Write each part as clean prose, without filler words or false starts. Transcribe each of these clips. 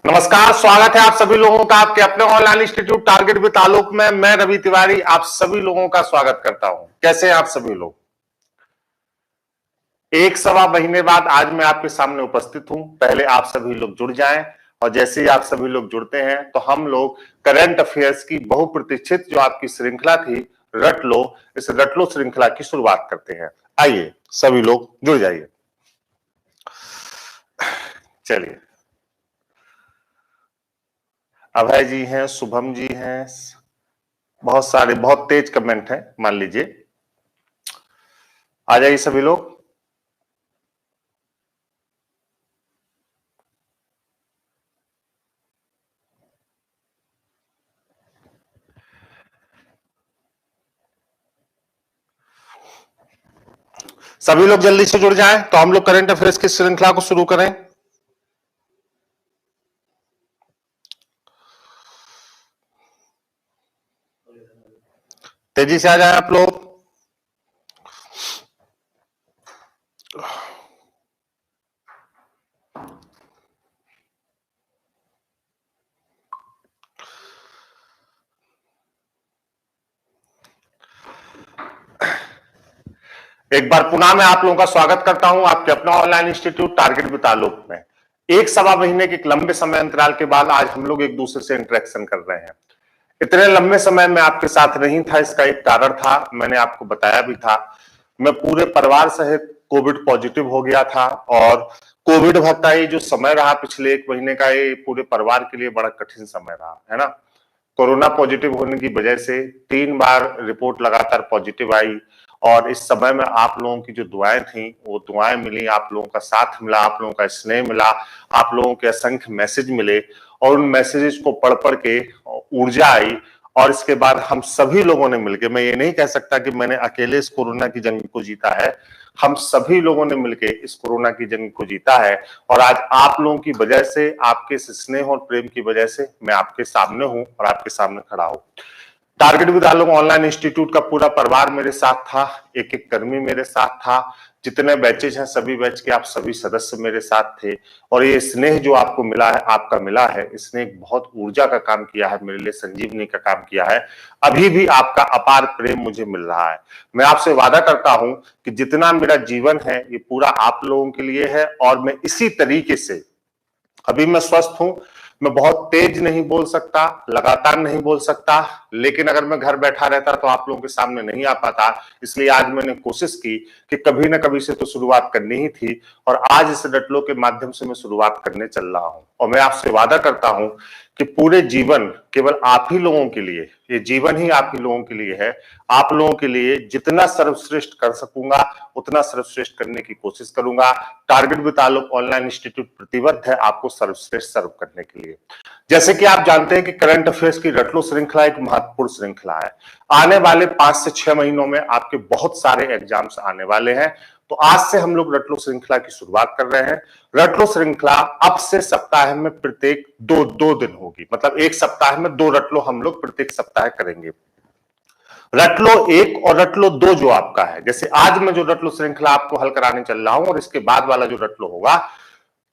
नमस्कार, स्वागत है आप सभी लोगों का आपके अपने ऑनलाइन इंस्टीट्यूट टारगेट विद आलोक में। मैं रवि तिवारी आप सभी लोगों का स्वागत करता हूं। कैसे हैं आप सभी लोग? एक सवा महीने बाद आज मैं आपके सामने उपस्थित हूं। पहले आप सभी लोग जुड़ जाएं और जैसे ही आप सभी लोग जुड़ते हैं तो हम लोग करंट अफेयर्स की बहुप्रतीक्षित जो आपकी श्रृंखला थी रट लो, इस रट लो श्रृंखला की शुरुआत करते हैं। आइए सभी लोग जुड़ जाइए। चलिए, अभय जी हैं, शुभम जी हैं, बहुत सारे बहुत तेज कमेंट हैं। मान लीजिए, आ जाइए सभी लोग। सभी लोग जल्दी से जुड़ जाएं तो हम लोग करंट अफेयर्स की श्रृंखला को शुरू करें। तेजी से आ जाएं आप लोग। एक बार पुनः मैं आप लोगों का स्वागत करता हूं आपके अपना ऑनलाइन इंस्टीट्यूट टारगेट विद आलोक में। एक सवा महीने के एक लंबे समय अंतराल के बाद आज हम लोग एक दूसरे से इंटरेक्शन कर रहे हैं। इतने लंबे समय में आपके साथ नहीं था, इसका एक कारण था, मैंने आपको बताया भी था। मैं पूरे परिवार सहित कोविड पॉजिटिव हो गया था और कोविड भत्ता ये जो समय रहा पिछले एक महीने का, ये पूरे परिवार के लिए बड़ा कठिन समय रहा है ना। कोरोना पॉजिटिव होने की वजह से 3 बार रिपोर्ट लगातार पॉजिटिव आई और इस समय में आप लोगों की जो दुआएं थी वो दुआएं मिली, आप लोगों का साथ मिला, आप लोगों का स्नेह मिला, आप लोगों के असंख्य मैसेज मिले और उन मैसेजेस को पढ़ पढ़ के ऊर्जा आई। और इसके बाद हम सभी लोगों ने मिलकर, मैं ये नहीं कह सकता कि मैंने अकेले इस कोरोना की जंग को जीता है, हम सभी लोगों ने मिलकर इस कोरोना की जंग को जीता है। और आज आप लोगों की वजह से, आपके स्नेह और प्रेम की वजह से मैं आपके सामने हूं और आपके सामने खड़ा हूं। Target with Alok online institute का पूरा परिवार मेरे साथ था, एक एक कर्मी मेरे साथ था, जितने बैचेज हैं सभी बैच के आप सभी सदस्य मेरे साथ थे। और ये स्नेह जो आपको मिला है, आपका मिला है, इसने एक बहुत ऊर्जा का काम किया है, मेरे लिए संजीवनी का काम किया है। अभी भी आपका अपार प्रेम मुझे मिल रहा है। मैं आपसे वादा करता हूं कि जितना मेरा जीवन है ये पूरा आप लोगों के लिए है और मैं इसी तरीके से, अभी मैं स्वस्थ हूं, मैं बहुत तेज नहीं बोल सकता, लगातार नहीं बोल सकता, लेकिन अगर मैं घर बैठा रहता तो आप लोगों के सामने नहीं आ पाता। इसलिए आज मैंने कोशिश की कि कभी ना कभी से तो शुरुआत करनी ही थी और आज इस डटलो के माध्यम से मैं शुरुआत करने चल रहा हूं। और मैं आपसे वादा करता हूं कि पूरे जीवन केवल आप ही लोगों के लिए, ये जीवन ही आप ही लोगों के लिए है। आप लोगों के लिए जितना सर्वश्रेष्ठ कर सकूंगा उतना सर्वश्रेष्ठ करने की कोशिश करूंगा। Target with Alok online institute प्रतिबद्ध है आपको सर्वश्रेष्ठ सर्व करने के लिए। जैसे कि आप जानते हैं कि करंट अफेयर्स की रटलो श्रृंखला एक महत्वपूर्ण श्रृंखला है। आने वाले 5 से 6 महीनों में आपके बहुत सारे एग्जाम्स आने वाले हैं, तो आज से हम लोग रटलो श्रृंखला की शुरुआत कर रहे हैं। रटलो श्रृंखला अब से सप्ताह में प्रत्येक दो दिन होगी, मतलब एक सप्ताह में 2 रटलो हम लोग प्रत्येक सप्ताह करेंगे। रटलो 1 और रटलो 2 जो आपका है, जैसे आज मैं जो रटलो श्रृंखला आपको हल कराने चल रहा हूं और इसके बाद वाला जो रटलो होगा,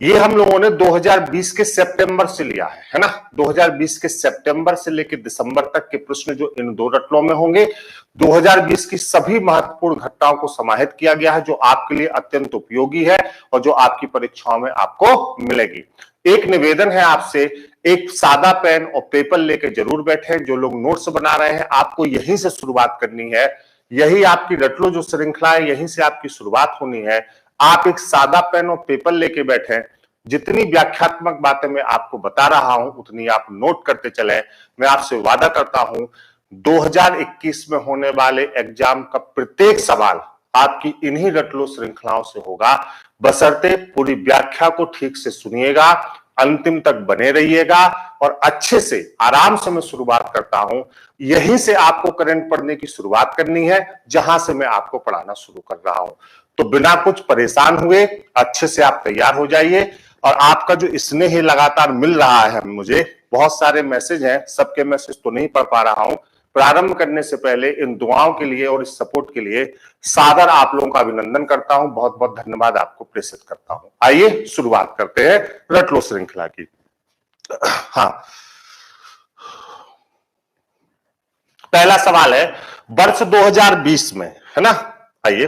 ये हम लोगों ने 2020 के सितंबर से लिया है ना। 2020 के सितंबर से लेकर दिसंबर तक के प्रश्न जो इन 2 रटलों में होंगे, 2020 की सभी महत्वपूर्ण घटनाओं को समाहित किया गया है जो आपके लिए अत्यंत उपयोगी है और जो आपकी परीक्षाओं में आपको मिलेगी। एक निवेदन है आपसे, एक सादा पेन और पेपर लेकर जरूर बैठे। जो लोग नोट्स बना रहे हैं आपको यहीं से शुरुआत करनी है, यही आपकी रटलो जो श्रृंखला है यहीं से आपकी शुरुआत होनी है। आप एक सादा पेन और पेपर लेके बैठे, जितनी व्याख्यात्मक बातें मैं आपको बता रहा हूं उतनी आप नोट करते चले। मैं आपसे वादा करता हूं 2021 में होने वाले एग्जाम का प्रत्येक सवाल आपकी इन्हीं रटलो श्रृंखलाओं से होगा, बशर्ते पूरी व्याख्या को ठीक से सुनिएगा, अंतिम तक बने रहिएगा और अच्छे से आराम से मैं शुरुआत करता हूं। यहीं से आपको करंट पढ़ने की शुरुआत करनी है जहां से मैं आपको पढ़ाना शुरू कर रहा हूं। तो बिना कुछ परेशान हुए अच्छे से आप तैयार हो जाइए। और आपका जो स्नेह लगातार मिल रहा है मुझे, बहुत सारे मैसेज हैं, सबके मैसेज तो नहीं पढ़ पा रहा हूं। प्रारंभ करने से पहले इन दुआओं के लिए और इस सपोर्ट के लिए सादर आप लोगों का अभिनंदन करता हूं, बहुत बहुत धन्यवाद आपको प्रेषित करता हूं। आइए शुरुआत करते हैं रटलो श्रृंखला की। हाँ, पहला सवाल है वर्ष 2020 में, है ना, आइए,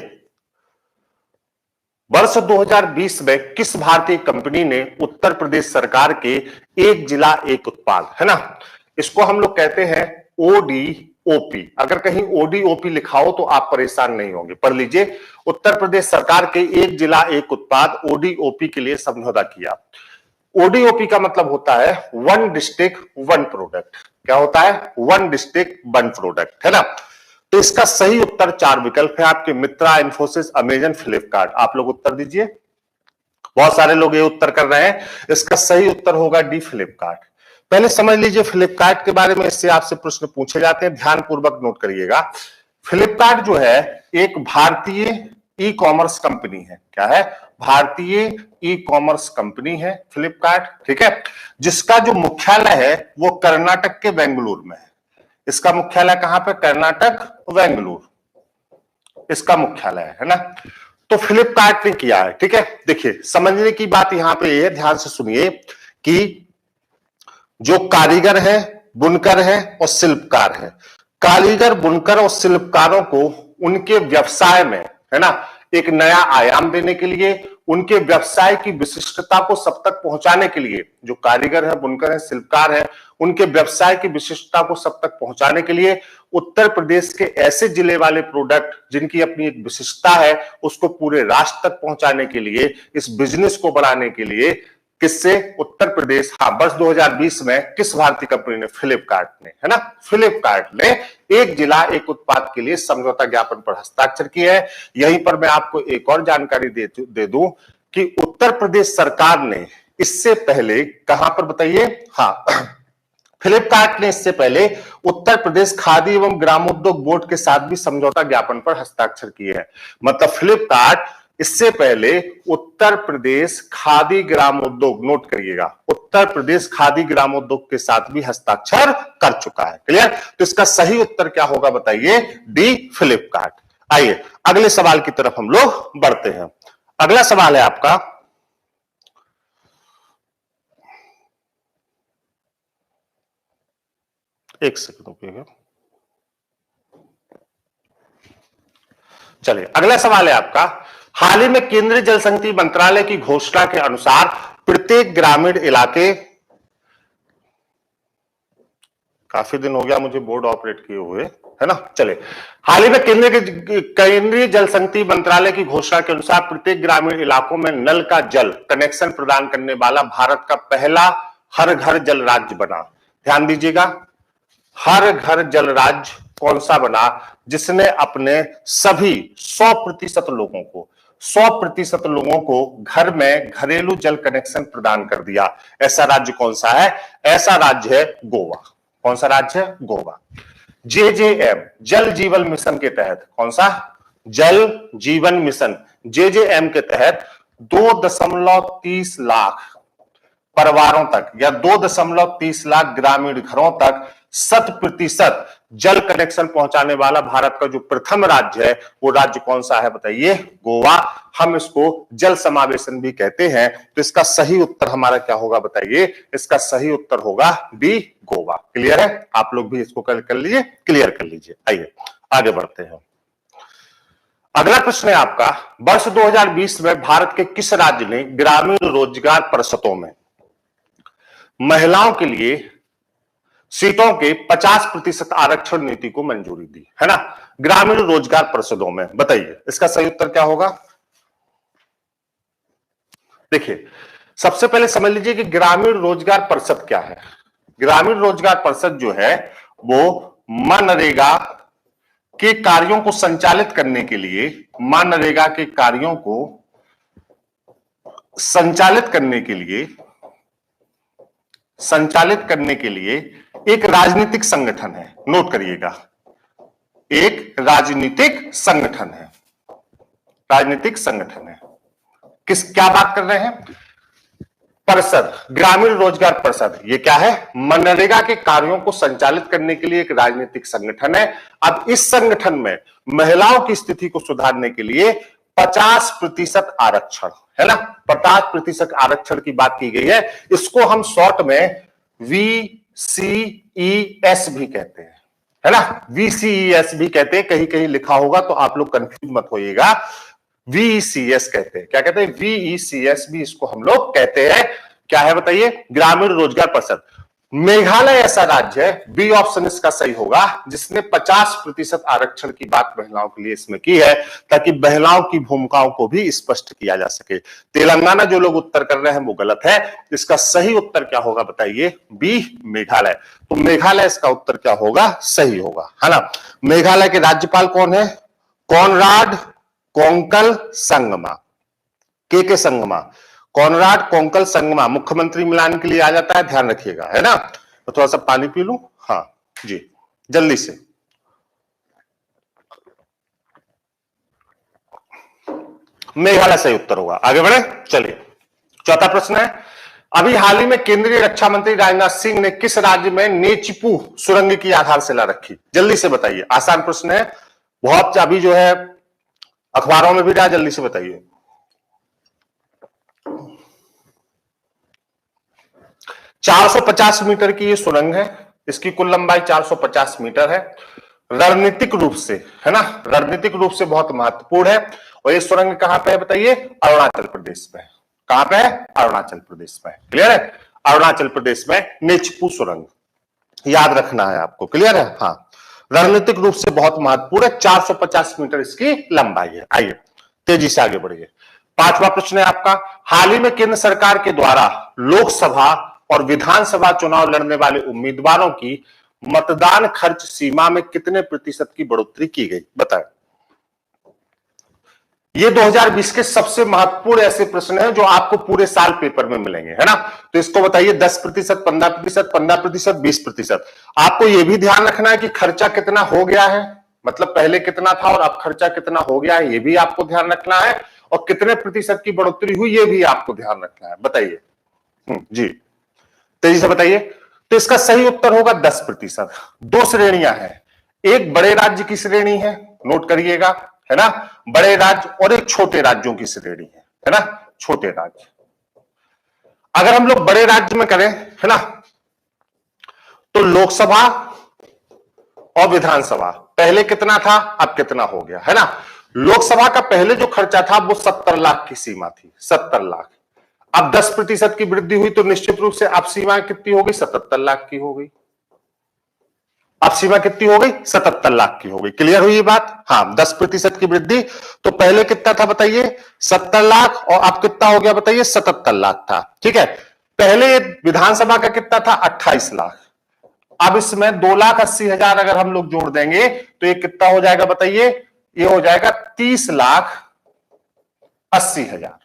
वर्ष 2020 में किस भारतीय कंपनी ने उत्तर प्रदेश सरकार के एक जिला एक उत्पाद, है ना, इसको हम लोग कहते हैं ओडीओपी। अगर कहीं ओडीओपी लिखा हो तो आप परेशान नहीं होंगे, पढ़ लीजिए। उत्तर प्रदेश सरकार के एक जिला एक उत्पाद, ओडीओपी के लिए समझौता किया। ओडीओपी का मतलब होता है वन डिस्ट्रिक्ट वन प्रोडक्ट। क्या होता है? वन डिस्ट्रिक्ट वन प्रोडक्ट, है ना। तो इसका सही उत्तर 4 विकल्प है आपके, मित्रा, इन्फोसिस, अमेजन, फ्लिपकार्ट। आप लोग उत्तर दीजिए। बहुत सारे लोग ये उत्तर कर रहे हैं। इसका सही उत्तर होगा डी, फ्लिपकार्ट। पहले समझ लीजिए फ्लिपकार्ट के बारे में, इससे आपसे प्रश्न पूछे जाते हैं, ध्यानपूर्वक नोट करिएगा। फ्लिपकार्ट जो है एक भारतीय ई कॉमर्स कंपनी है। क्या है? भारतीय ई कॉमर्स कंपनी है फ्लिपकार्ट, ठीक है, जिसका जो मुख्यालय है वो कर्नाटक के बेंगलुरु में है। इसका मुख्यालय कहां पे? कर्नाटक, बेंगलुरु इसका मुख्यालय है ना। तो फ्लिपकार्ट ने किया है, ठीक है। देखिए, समझने की बात यहां पे ये, ध्यान से सुनिए कि जो कारीगर है, बुनकर है और शिल्पकार है, कारीगर, बुनकर और शिल्पकारों को उनके व्यवसाय में, है ना, एक नया आयाम देने के लिए, उनके व्यवसाय की विशिष्टता को सब तक पहुंचाने के लिए, जो कारीगर है, बुनकर है, शिल्पकार है, उनके व्यवसाय की विशिष्टता को सब तक पहुंचाने के लिए उत्तर प्रदेश के ऐसे जिले वाले प्रोडक्ट जिनकी अपनी एक विशिष्टता है, उसको पूरे राष्ट्र तक पहुंचाने के लिए, इस बिजनेस को बढ़ाने के लिए, किससे? उत्तर प्रदेश। हाँ, वर्ष 2020 में किस भारतीय कंपनी ने? फ्लिपकार्ट ने, है ना। फ्लिपकार्ट ने एक जिला एक उत्पाद के लिए समझौता ज्ञापन पर हस्ताक्षर किए हैं। यहीं पर मैं आपको एक और जानकारी दे दूं कि उत्तर प्रदेश सरकार ने इससे पहले कहां पर बताइए? हाँ, फ्लिपकार्ट ने इससे पहले उत्तर प्रदेश खादी एवं ग्रामोद्योग बोर्ड के साथ भी समझौता ज्ञापन पर हस्ताक्षर किए हैं। मतलब फ्लिपकार्ट इससे पहले उत्तर प्रदेश खादी ग्रामोद्योग, नोट करिएगा, उत्तर प्रदेश खादी ग्रामोद्योग के साथ भी हस्ताक्षर कर चुका है। क्लियर? तो इसका सही उत्तर क्या होगा बताइए? डी, फ्लिपकार्ट। आइए अगले सवाल की तरफ हम लोग बढ़ते हैं। अगला सवाल है आपका, एक सेकंड रुकिएगा। चलिए, अगला सवाल है आपका, हाल ही में केंद्रीय जल शक्ति मंत्रालय की घोषणा के अनुसार प्रत्येक ग्रामीण इलाके, काफी दिन हो गया मुझे बोर्ड ऑपरेट किए हुए, है ना। चले, हाल ही में केंद्रीय जल शक्ति मंत्रालय की घोषणा के अनुसार प्रत्येक ग्रामीण इलाकों में नल का जल कनेक्शन प्रदान करने वाला भारत का पहला हर घर जल राज्य बना। ध्यान दीजिएगा, हर घर जल राज्य कौन सा बना? जिसने अपने सभी 100% लोगों को घर में घरेलू जल कनेक्शन प्रदान कर दिया। ऐसा राज्य कौन सा है? ऐसा राज्य है गोवा। कौन सा राज्य है? गोवा। जेजेएम, जल जीवन मिशन के तहत, कौन सा? जल जीवन मिशन, जेजेएम के तहत 2.30 लाख परिवारों तक या 2.30 लाख ग्रामीण घरों तक 100% जल कनेक्शन पहुंचाने वाला भारत का जो प्रथम राज्य है, वो राज्य कौन सा है बताइए? गोवा। हम इसको जल समावेशन भी कहते हैं। तो इसका सही उत्तर हमारा क्या होगा बताइए? इसका सही उत्तर होगा बी, गोवा। क्लियर है? आप लोग भी इसको कर लीजिए, क्लियर कर लीजिए। आइए आगे बढ़ते हैं। अगला प्रश्न है आपका, वर्ष 2020 में भारत के किस राज्य ने ग्रामीण रोजगार परिषदों में महिलाओं के लिए सीटों के 50% आरक्षण नीति को मंजूरी दी, है ना? ग्रामीण रोजगार परिषदों में, बताइए इसका सही उत्तर क्या होगा? देखिए, सबसे पहले समझ लीजिए कि ग्रामीण रोजगार परिषद क्या है। ग्रामीण रोजगार परिषद जो है वो मनरेगा के कार्यों को संचालित करने के लिए, मनरेगा के कार्यों को संचालित करने के लिए एक राजनीतिक संगठन है। नोट करिएगा, एक राजनीतिक संगठन है। राजनीतिक संगठन है। क्या बात कर रहे हैं? परिषद, ग्रामीण रोजगार परिषद। ये क्या है? मनरेगा के कार्यों को संचालित करने के लिए एक राजनीतिक संगठन है। अब इस संगठन में महिलाओं की स्थिति को सुधारने के लिए 50% आरक्षण, है ना, 50% आरक्षण की बात की गई है। इसको हम शॉर्ट में VCES भी कहते हैं, है ना, VCES भी कहते हैं, कहीं कहीं लिखा होगा तो आप लोग कंफ्यूज मत होइएगा। VECS कहते हैं, क्या कहते हैं, VECS भी इसको हम लोग कहते हैं। क्या है बताइए, ग्रामीण रोजगार परिषद। मेघालय ऐसा राज्य है, बी ऑप्शन इसका सही होगा, जिसने 50% आरक्षण की बात महिलाओं के लिए इसमें की है, ताकि महिलाओं की भूमिकाओं को भी स्पष्ट किया जा सके। तेलंगाना जो लोग उत्तर कर रहे हैं वो गलत है, इसका सही उत्तर क्या होगा बताइए, बी मेघालय। तो मेघालय इसका उत्तर क्या होगा, सही होगा, है ना। मेघालय के राज्यपाल कौन है, कॉनराड कोंकल संगमा, के संगमा, कॉनराड कोंकल संगमा। मुख्यमंत्री मिलान के लिए आ जाता है, ध्यान रखिएगा, है ना। तो थोड़ा सा पानी पी लूं, हाँ जी, जल्दी से। मेघालय सही उत्तर होगा। आगे बढ़े, चलिए चौथा प्रश्न है, अभी हाल ही में केंद्रीय रक्षा मंत्री राजनाथ सिंह ने किस राज्य में नेचिपू सुरंग की आधारशिला रखी, जल्दी से बताइए। आसान प्रश्न है बहुत, अभी जो है अखबारों में भी रहा, जल्दी से बताइए। 450 मीटर की ये सुरंग है, इसकी कुल लंबाई 450 मीटर है। रणनीतिक रूप से, है ना, रणनीतिक रूप से बहुत महत्वपूर्ण है। और ये सुरंग कहां पे है बताइए, अरुणाचल प्रदेश में। कहां पे है, अरुणाचल प्रदेश में, क्लियर है। अरुणाचल प्रदेश में नेचपू सुरंग, याद रखना है आपको, क्लियर है। हाँ, रणनीतिक रूप से बहुत महत्वपूर्ण है, 450 मीटर इसकी लंबाई है। आइए तेजी से आगे बढ़िए। पांचवा प्रश्न है आपका, हाल ही में केंद्र सरकार के द्वारा लोकसभा और विधानसभा चुनाव लड़ने वाले उम्मीदवारों की मतदान खर्च सीमा में कितने प्रतिशत की बढ़ोतरी की गई, बताएं। ये 2020 के सबसे महत्वपूर्ण ऐसे प्रश्न हैं जो आपको पूरे साल पेपर में मिलेंगे, है ना। तो इसको बताइए, 10%, 15%, 15%, 20%। आपको यह भी ध्यान रखना है कि खर्चा कितना हो गया है, मतलब पहले कितना था और अब खर्चा कितना हो गया है, यह भी आपको ध्यान रखना है। और कितने प्रतिशत की बढ़ोतरी हुई, यह भी आपको ध्यान रखना है, बताइए। जी, तेजी से बताइए। तो इसका सही उत्तर होगा 10%। दो श्रेणियां हैं, एक बड़े राज्य की श्रेणी है, नोट करिएगा, है ना, बड़े राज्य, और एक छोटे राज्यों की श्रेणी है ना, छोटे राज्य। अगर हम लोग बड़े राज्य में करें, है ना, तो लोकसभा और विधानसभा पहले कितना था, अब कितना हो गया, है ना। लोकसभा का पहले जो खर्चा था वो 70 लाख की सीमा थी, 70 लाख। अब 10% की वृद्धि हुई तो निश्चित रूप से अब सीमा कितनी हो गई, 77 लाख की हो गई। अब सीमा कितनी हो गई, 77 लाख की हो गई। क्लियर हुई ये बात। हाँ, 10% की वृद्धि, तो पहले कितना था बताइए, 70 लाख, और अब कितना हो गया बताइए, 77 लाख था, ठीक है। पहले विधानसभा का कितना था, 28 लाख। अब इसमें 2,80,000 अगर हम लोग जोड़ देंगे तो ये कितना हो जाएगा बताइए, ये हो जाएगा 30,80,000,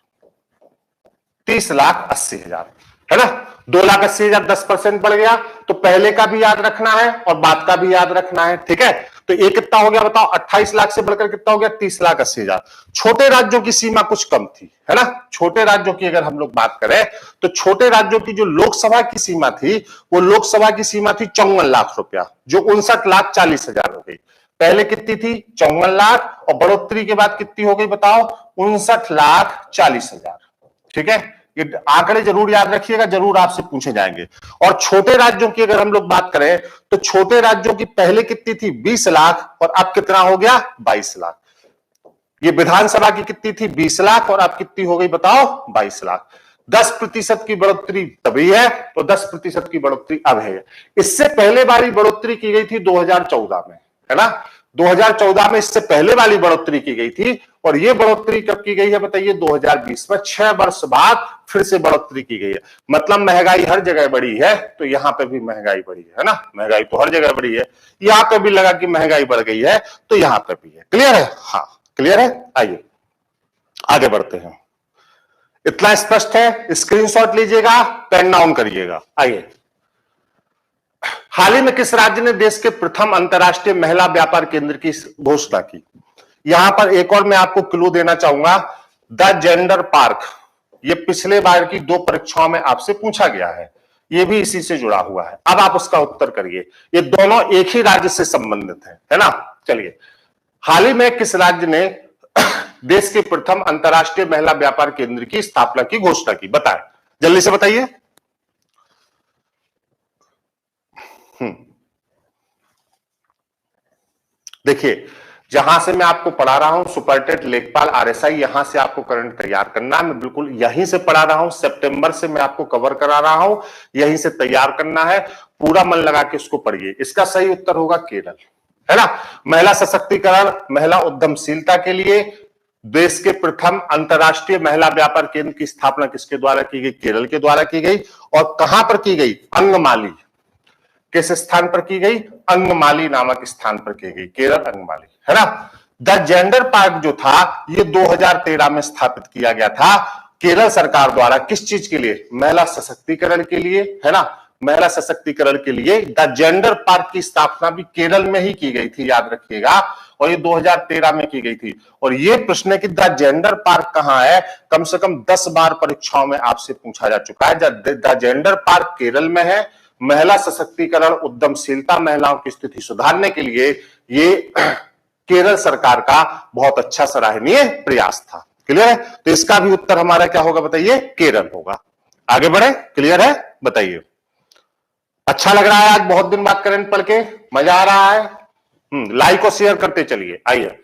30,80,000, है ना। 2,80,000, 10% बढ़ गया, तो पहले का भी याद रखना है और बाद का भी याद रखना है, ठीक है। तो ये कितना हो गया बताओ, 28 लाख से बढ़कर कितना हो गया, 30,80,000। छोटे राज्यों की सीमा कुछ कम थी, है ना। छोटे राज्यों की अगर हम लोग बात करें तो छोटे राज्यों की जो लोकसभा की सीमा थी, वो लोकसभा की सीमा थी 54 लाख रुपया, जो 59,40,000 हो गई। पहले कितनी थी, 54 लाख, और बढ़ोतरी के बाद कितनी हो गई बताओ, 59,40,000, ठीक है। ये आंकड़े जरूर याद रखिएगा, जरूर आपसे पूछे जाएंगे। और छोटे राज्यों की अगर हम लोग बात करें तो छोटे राज्यों की पहले कितनी थी, 20 लाख, और अब कितना हो गया, 22 लाख। ये विधानसभा की कितनी थी, 20 लाख, और अब कितनी हो गई बताओ, 22 लाख। 10% की बढ़ोतरी तभी है, तो 10% की बढ़ोतरी अब है। इससे पहले वाली बढ़ोतरी की गई थी 2014 में, है ना। 2014 में इससे पहले वाली बढ़ोतरी की गई थी, और ये बढ़ोतरी कब की गई है बताइए, 2020 में। 6 वर्ष बाद फिर से बढ़ोतरी की गई है। मतलब महंगाई हर जगह बढ़ी है, तो यहां पे भी महंगाई बढ़ी है ना। महंगाई तो हर जगह बढ़ी है, यहां पे भी लगा कि महंगाई बढ़ गई है, तो यहां पे भी है। क्लियर है, हाँ क्लियर है। आइए आगे बढ़ते हैं। इतना स्पष्ट है, स्क्रीनशॉट लीजिएगा, पेन डाउन करिएगा। आइए, हाल ही में किस राज्य ने देश के प्रथम अंतरराष्ट्रीय महिला व्यापार केंद्र की घोषणा की। यहां पर एक और मैं आपको क्लू देना चाहूंगा, द जेंडर पार्क। ये पिछले बार की 2 परीक्षाओं में आपसे पूछा गया है, ये भी इसी से जुड़ा हुआ है। अब आप उसका उत्तर करिए, ये दोनों एक ही राज्य से संबंधित है ना। चलिए, हाल ही में किस राज्य ने देश के प्रथम अंतरराष्ट्रीय महिला व्यापार केंद्र की स्थापना की घोषणा की, बताएं, जल्दी से बताइए। देखिए, जहां से मैं आपको पढ़ा रहा हूं सुपरटेट लेखपाल आरएसआई, यहां से आपको करंट तैयार करना है। मैं बिल्कुल यहीं से पढ़ा रहा हूं, सितंबर से मैं आपको कवर करा रहा हूं, यहीं से तैयार करना है। पूरा मन लगा के इसको पढ़िए। इसका सही उत्तर होगा केरल, है ना। महिला सशक्तिकरण, महिला उद्यमशीलता के लिए देश के प्रथम अंतरराष्ट्रीय महिला व्यापार केंद्र की स्थापना किसके द्वारा की गई? केरल के द्वारा की गई। और कहां पर की गई? अंगमाली। किस स्थान पर की गई? अंगमाली नामक स्थान पर की गई, केरल अंगमाली, है ना। द जेंडर पार्क जो था ये 2013 में स्थापित किया गया था केरल सरकार द्वारा। किस चीज के लिए? महिला सशक्तिकरण के लिए, है ना। महिला सशक्तिकरण के लिए द जेंडर पार्क की स्थापना भी केरल में ही की गई थी, याद रखिएगा। और ये 2013 में की गई थी। और ये प्रश्न है कि द जेंडर पार्क कहां है, कम से कम 10 बार परीक्षाओं में आपसे पूछा जा चुका है। द जेंडर पार्क केरल में है। महिला सशक्तिकरण, उद्यमशीलता, महिलाओं की स्थिति सुधारने के लिए ये केरल सरकार का बहुत अच्छा सराहनीय प्रयास था। क्लियर है? तो इसका भी उत्तर हमारा क्या होगा बताइए? केरल होगा। आगे बढ़े, क्लियर है? बताइए। अच्छा लग रहा है आज बहुत दिन बाद करंट पढ़ के? मजा आ रहा है? लाइक और शेयर करते चलिए। आइए,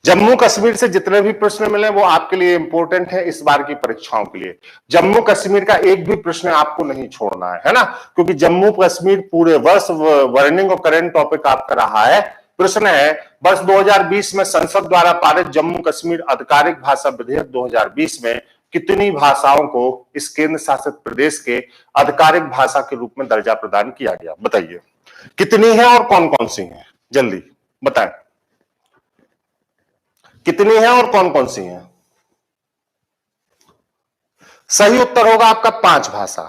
जम्मू कश्मीर से जितने भी प्रश्न मिले वो आपके लिए इंपॉर्टेंट है इस बार की परीक्षाओं के लिए। जम्मू कश्मीर का एक भी प्रश्न आपको नहीं छोड़ना है ना, क्योंकि जम्मू कश्मीर पूरे वर्ष वर्निंग और करंट टॉपिक आपका रहा है। प्रश्न है, वर्ष 2020 में संसद द्वारा पारित जम्मू कश्मीर आधिकारिक भाषा विधेयक 2020 में कितनी भाषाओं को इस केंद्र शासित प्रदेश के आधिकारिक भाषा के रूप में दर्जा प्रदान किया गया? बताइए कितनी है और कौन कौन सी है, जल्दी बताएं। कितनी है और कौन कौन सी है? सही उत्तर होगा आपका 5 भाषा।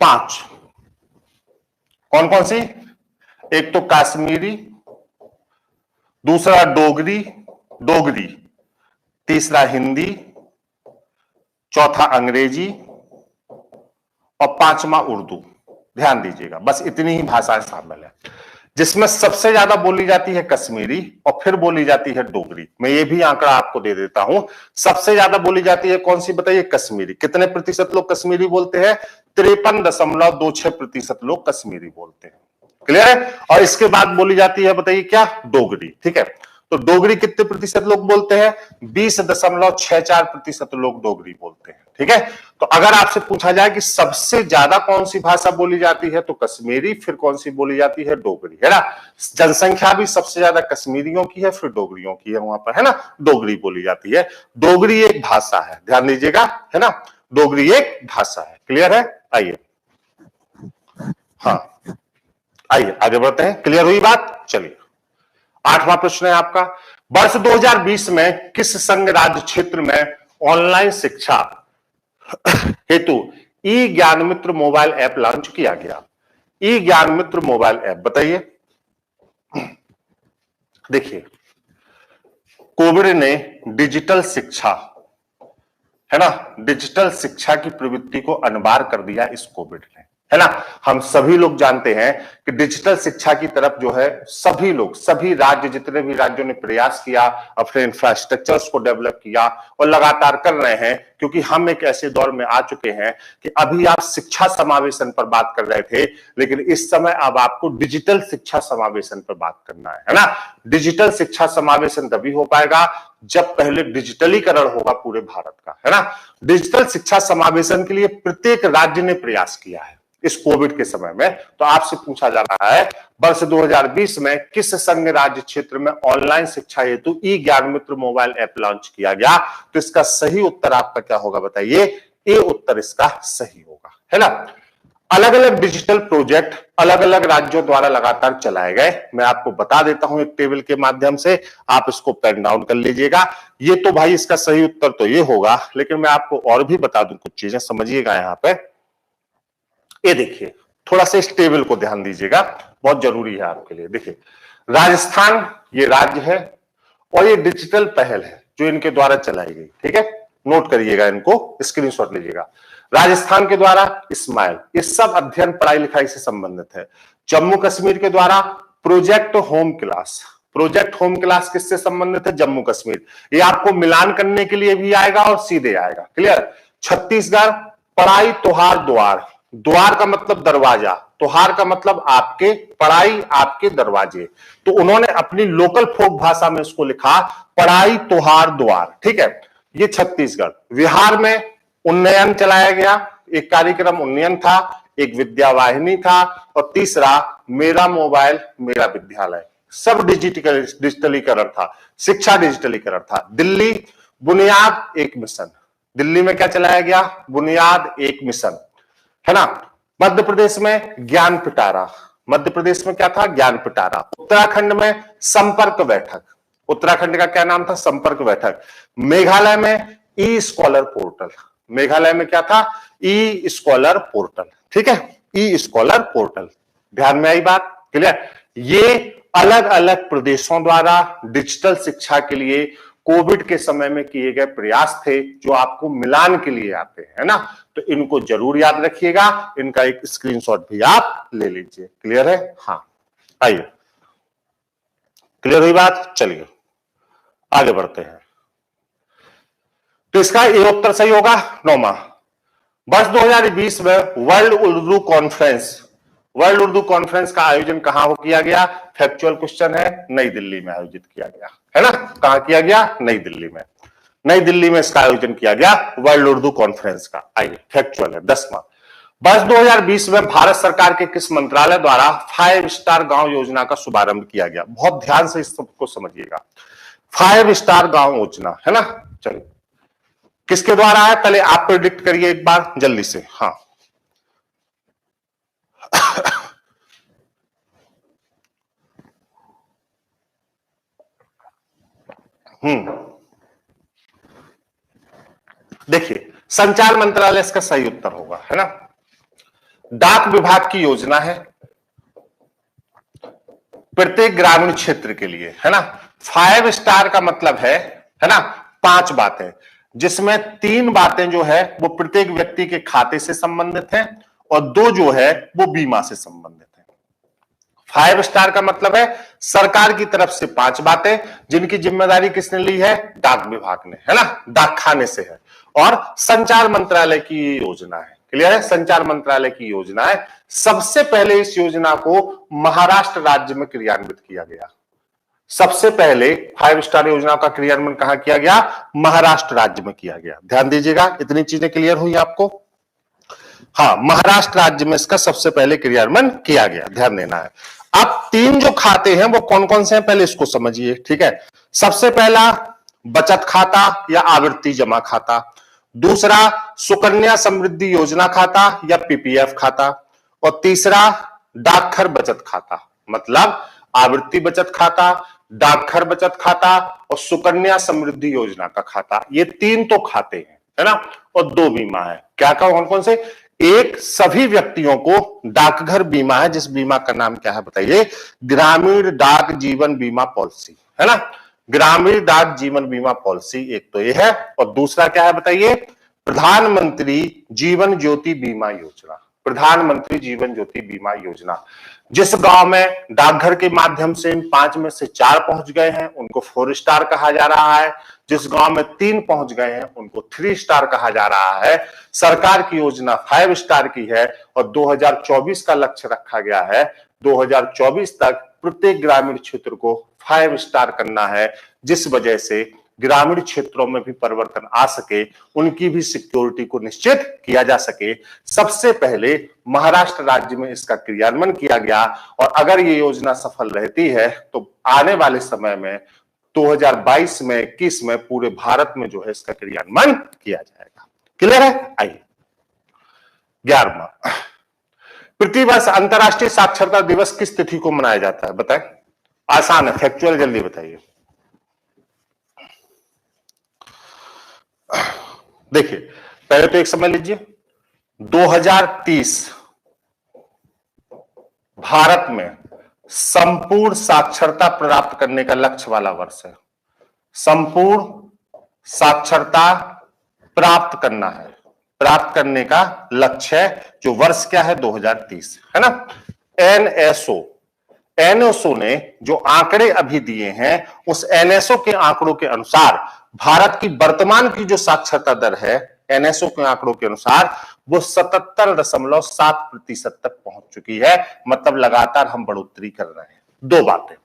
5 कौन कौन सी? एक तो कश्मीरी, दूसरा डोगरी, तीसरा हिंदी, चौथा अंग्रेजी और 5वां उर्दू। ध्यान दीजिएगा, बस इतनी ही भाषाएं शामिल है, जिसमें सबसे ज्यादा बोली जाती है कश्मीरी और फिर बोली जाती है डोगरी। मैं ये भी आंकड़ा आपको दे देता हूं, सबसे ज्यादा बोली जाती है कौन सी बताइए? कश्मीरी। कितने प्रतिशत लोग कश्मीरी बोलते हैं? 53.26% लोग कश्मीरी बोलते हैं। क्लियर है? और इसके बाद बोली जाती है बताइए क्या? डोगरी। ठीक है, तो डोगरी कितने प्रतिशत लोग बोलते हैं? 20.64% लोग डोगरी बोलते हैं। ठीक है, तो अगर आपसे पूछा जाए कि सबसे ज्यादा कौन सी भाषा बोली जाती है, तो कश्मीरी, फिर कौन सी बोली जाती है? डोगरी, है ना। जनसंख्या भी सबसे ज्यादा कश्मीरियों की है, फिर डोगरियों की है वहां पर, है ना। डोगरी बोली जाती है। डोगरी एक भाषा है, ध्यान दीजिएगा, है ना। डोगरी एक भाषा है। क्लियर है? आइए, हाँ आइए आगे बढ़ते हैं। क्लियर हुई बात? चलिए, 8वां प्रश्न है आपका। वर्ष 2020 में किस संघ राज्य क्षेत्र में ऑनलाइन शिक्षा हेतु ई ज्ञान मित्र मोबाइल ऐप लॉन्च किया गया? ई ज्ञान मित्र मोबाइल ऐप, बताइए। देखिए, कोविड ने डिजिटल शिक्षा, है ना, डिजिटल शिक्षा की प्रवृत्ति को अनिवार्य कर दिया इस कोविड ने, है ना। हम सभी लोग जानते हैं कि डिजिटल शिक्षा की तरफ जो है सभी लोग, सभी राज्य, जितने भी राज्यों ने प्रयास किया, अपने इंफ्रास्ट्रक्चर्स को डेवलप किया और लगातार कर रहे हैं, क्योंकि हम एक ऐसे दौर में आ चुके हैं कि अभी आप शिक्षा समावेशन पर बात कर रहे थे, लेकिन इस समय अब आपको डिजिटल शिक्षा समावेशन पर बात करना है ना। डिजिटल शिक्षा समावेशन तभी हो पाएगा जब पहले डिजिटलीकरण होगा पूरे भारत का, है ना। डिजिटल शिक्षा समावेशन के लिए प्रत्येक राज्य ने प्रयास किया है इस कोविड के समय में। तो आपसे पूछा जा रहा है, वर्ष 2020 में किस संघ राज्य क्षेत्र में ऑनलाइन शिक्षा हेतु ई ज्ञान मित्र मोबाइल ऐप लॉन्च किया गया? तो इसका सही उत्तर आपका क्या होगा बताइए? ए उत्तर इसका सही होगा, है ना। अलग अलग डिजिटल प्रोजेक्ट अलग अलग राज्यों द्वारा लगातार चलाए गए। मैं आपको बता देता हूं एक टेबल के माध्यम से, आप इसको पेन डाउन कर लीजिएगा। ये तो भाई इसका सही उत्तर तो ये होगा, लेकिन मैं आपको और भी बता दूं, कुछ चीजें समझिएगा यहां पे। ये देखिए, थोड़ा सा इस टेबल को ध्यान दीजिएगा, बहुत जरूरी है आपके लिए। देखिए, राजस्थान ये राज्य है और ये डिजिटल पहल है जो इनके द्वारा चलाई गई। ठीक है, नोट करिएगा, इनको स्क्रीनशॉट लीजिएगा। राजस्थान के द्वारा स्माइल, ये सब अध्ययन पढ़ाई लिखाई से संबंधित है। जम्मू कश्मीर के द्वारा project home class, project home class किससे संबंधित है? जम्मू कश्मीर। ये आपको मिलान करने के लिए भी आएगा और सीधे आएगा। क्लियर? छत्तीसगढ़ पढ़ाई त्योहार द्वार, द्वार का मतलब दरवाजा, त्योहार का मतलब आपके, पढ़ाई आपके दरवाजे। तो उन्होंने अपनी लोकल फोक भाषा में इसको लिखा पढ़ाई त्योहार द्वार। ठीक है, ये छत्तीसगढ़। बिहार में उन्नयन चलाया गया, एक कार्यक्रम उन्नयन था, एक विद्या वाहिनी था, और तीसरा मेरा मोबाइल मेरा विद्यालय। सब डिजिटलीकरण था, शिक्षा डिजिटलीकरण था। दिल्ली बुनियाद एक मिशन, दिल्ली में क्या चलाया गया, बुनियाद एक मिशन, है ना। मध्य प्रदेश में ज्ञान पिटारा, मध्य प्रदेश में क्या था, ज्ञान पिटारा। उत्तराखंड में संपर्क बैठक, उत्तराखंड का क्या नाम था, संपर्क बैठक। मेघालय में ई स्कॉलर पोर्टल, मेघालय में क्या था, ई स्कॉलर पोर्टल। ठीक है, ई स्कॉलर पोर्टल। ध्यान में आई बात, क्लियर। ये अलग अलग प्रदेशों द्वारा डिजिटल शिक्षा के लिए कोविड के समय में किए गए प्रयास थे, जो आपको मिलान के लिए आते हैं, है ना। तो इनको जरूर याद रखिएगा, इनका एक स्क्रीनशॉट भी आप ले लीजिए। क्लियर है, हाँ आइए, क्लियर हुई बात, चलिए आगे बढ़ते हैं। तो इसका ये उत्तर सही होगा, 9वां। वर्ष 2020 में world Urdu conference, world Urdu conference का आयोजन कहां किया गया, फैक्चुअल क्वेश्चन है, नई दिल्ली में आयोजित किया गया, है ना। कहां किया गया, नई दिल्ली में, नई दिल्ली में इसका आयोजन किया गया वर्ल्ड उर्दू कॉन्फ्रेंस का। आइए, फैक्चुअल है 10वां। वर्ष 2020 में भारत सरकार के किस मंत्रालय द्वारा 5 स्टार गांव योजना का शुभारंभ किया गया। बहुत ध्यान से इस सबको समझिएगा, 5 स्टार गांव योजना, है ना। चलिए, किसके द्वारा है, पहले आप प्रेडिक्ट करिए एक बार जल्दी से। हाँ देखिए, संचार मंत्रालय इसका सही उत्तर होगा, है ना। डाक विभाग की योजना है प्रत्येक ग्रामीण क्षेत्र के लिए, है ना। 5 स्टार का मतलब है ना, 5 बातें, जिसमें 3 बातें जो है वो प्रत्येक व्यक्ति के खाते से संबंधित हैं, और 2 जो है वो बीमा से संबंधित है। 5 स्टार का मतलब है सरकार की तरफ से 5 बातें, जिनकी जिम्मेदारी किसने ली है, डाक विभाग ने, है ना, डाक खाने से है, और संचार मंत्रालय की योजना है। क्लियर है, संचार मंत्रालय की योजना है। सबसे पहले इस योजना को महाराष्ट्र राज्य में क्रियान्वित किया गया। सबसे पहले 5 स्टार योजना का क्रियान्वयन कहां किया गया, महाराष्ट्र राज्य में किया गया। ध्यान दीजिएगा, इतनी चीजें क्लियर हुई आपको। हाँ, महाराष्ट्र राज्य में इसका सबसे पहले क्रियान्वयन किया गया, ध्यान देना है। अब 3 जो खाते हैं वो कौन कौन से हैं, पहले इसको समझिए। ठीक है, सबसे पहला बचत खाता या आवर्ती जमा खाता, दूसरा सुकन्या समृद्धि योजना खाता या पीपीएफ खाता, और तीसरा डाकघर बचत खाता। मतलब आवर्ती बचत खाता, डाकघर बचत खाता और सुकन्या समृद्धि योजना का खाता। ये 3 तो खाते हैं, है ना, और 2 बीमा है। क्या कौन कौन से, एक सभी व्यक्तियों को डाकघर बीमा है, जिस बीमा का नाम क्या है बताइए, ग्रामीण डाक जीवन बीमा पॉलिसी, है ना। ग्रामीण डाक जीवन बीमा पॉलिसी एक तो ये है, और दूसरा क्या है बताइए, प्रधानमंत्री जीवन ज्योति बीमा योजना। प्रधानमंत्री जीवन ज्योति बीमा योजना, जिस गांव में डाकघर के माध्यम से 5 में से 4 पहुंच गए हैं उनको 4 स्टार कहा जा रहा है, जिस गांव में 3 पहुंच गए हैं उनको 3 स्टार कहा जा रहा है। सरकार की योजना 5 स्टार की है, और 2024 का लक्ष्य रखा गया है, 2024 तक प्रत्येक ग्रामीण क्षेत्र को 5 स्टार करना है, जिस वजह से ग्रामीण क्षेत्रों में भी परिवर्तन आ सके, उनकी भी सिक्योरिटी को निश्चित किया जा सके। सबसे पहले महाराष्ट्र राज्य में इसका क्रियान्वयन किया गया, और अगर ये योजना सफल रहती है तो आने वाले समय में 2022 में 21 में पूरे भारत में जो है इसका क्रियान्वयन किया जाएगा। क्लियर है, आइए 11वां, प्रतिवर्ष अंतरराष्ट्रीय साक्षरता दिवस किस तिथि को मनाया जाता है, बताएं। आसान है, फैक्चुअल, जल्दी बताइए। देखिए, पहले तो एक समझ लीजिए, 2030 भारत में संपूर्ण साक्षरता प्राप्त करने का लक्ष्य वाला वर्ष है। संपूर्ण साक्षरता प्राप्त करना है, प्राप्त करने का लक्ष्य है, जो वर्ष क्या है, 2030, है ना। एनएसओ ने जो आंकड़े अभी दिए हैं, उस एनएसओ के आंकड़ों के अनुसार भारत की वर्तमान की जो साक्षरता दर है, एनएसओ के आंकड़ों के अनुसार वो 77.7% तक पहुंच चुकी है। मतलब लगातार हम बढ़ोतरी कर रहे हैं। दो बातें।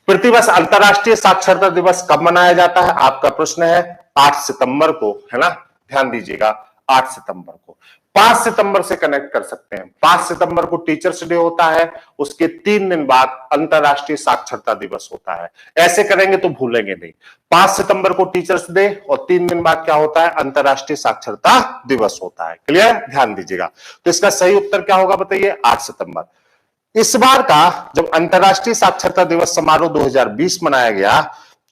पृथ्वी दिवस, अंतरराष्ट्रीय साक्षरता दिवस कब मनाया जाता है? आपका प्रश्न है 8 सितंबर को, है ना? ध्यान दीजिएगा, 8 सितंबर को। 5 सितंबर से कनेक्ट कर सकते हैं। 5 सितंबर को टीचर्स डे होता है, उसके 3 दिन बाद अंतरराष्ट्रीय साक्षरता दिवस होता है। ऐसे करेंगे तो भूलेंगे नहीं। 5 सितंबर को टीचर्स डे और 3 दिन बाद क्या होता है? अंतरराष्ट्रीय साक्षरता दिवस होता है। क्लियर? ध्यान दीजिएगा। तो इसका सही उत्तर क्या होगा बताइए? 8 सितंबर। इस बार का जब अंतरराष्ट्रीय साक्षरता दिवस समारोह 2020 मनाया गया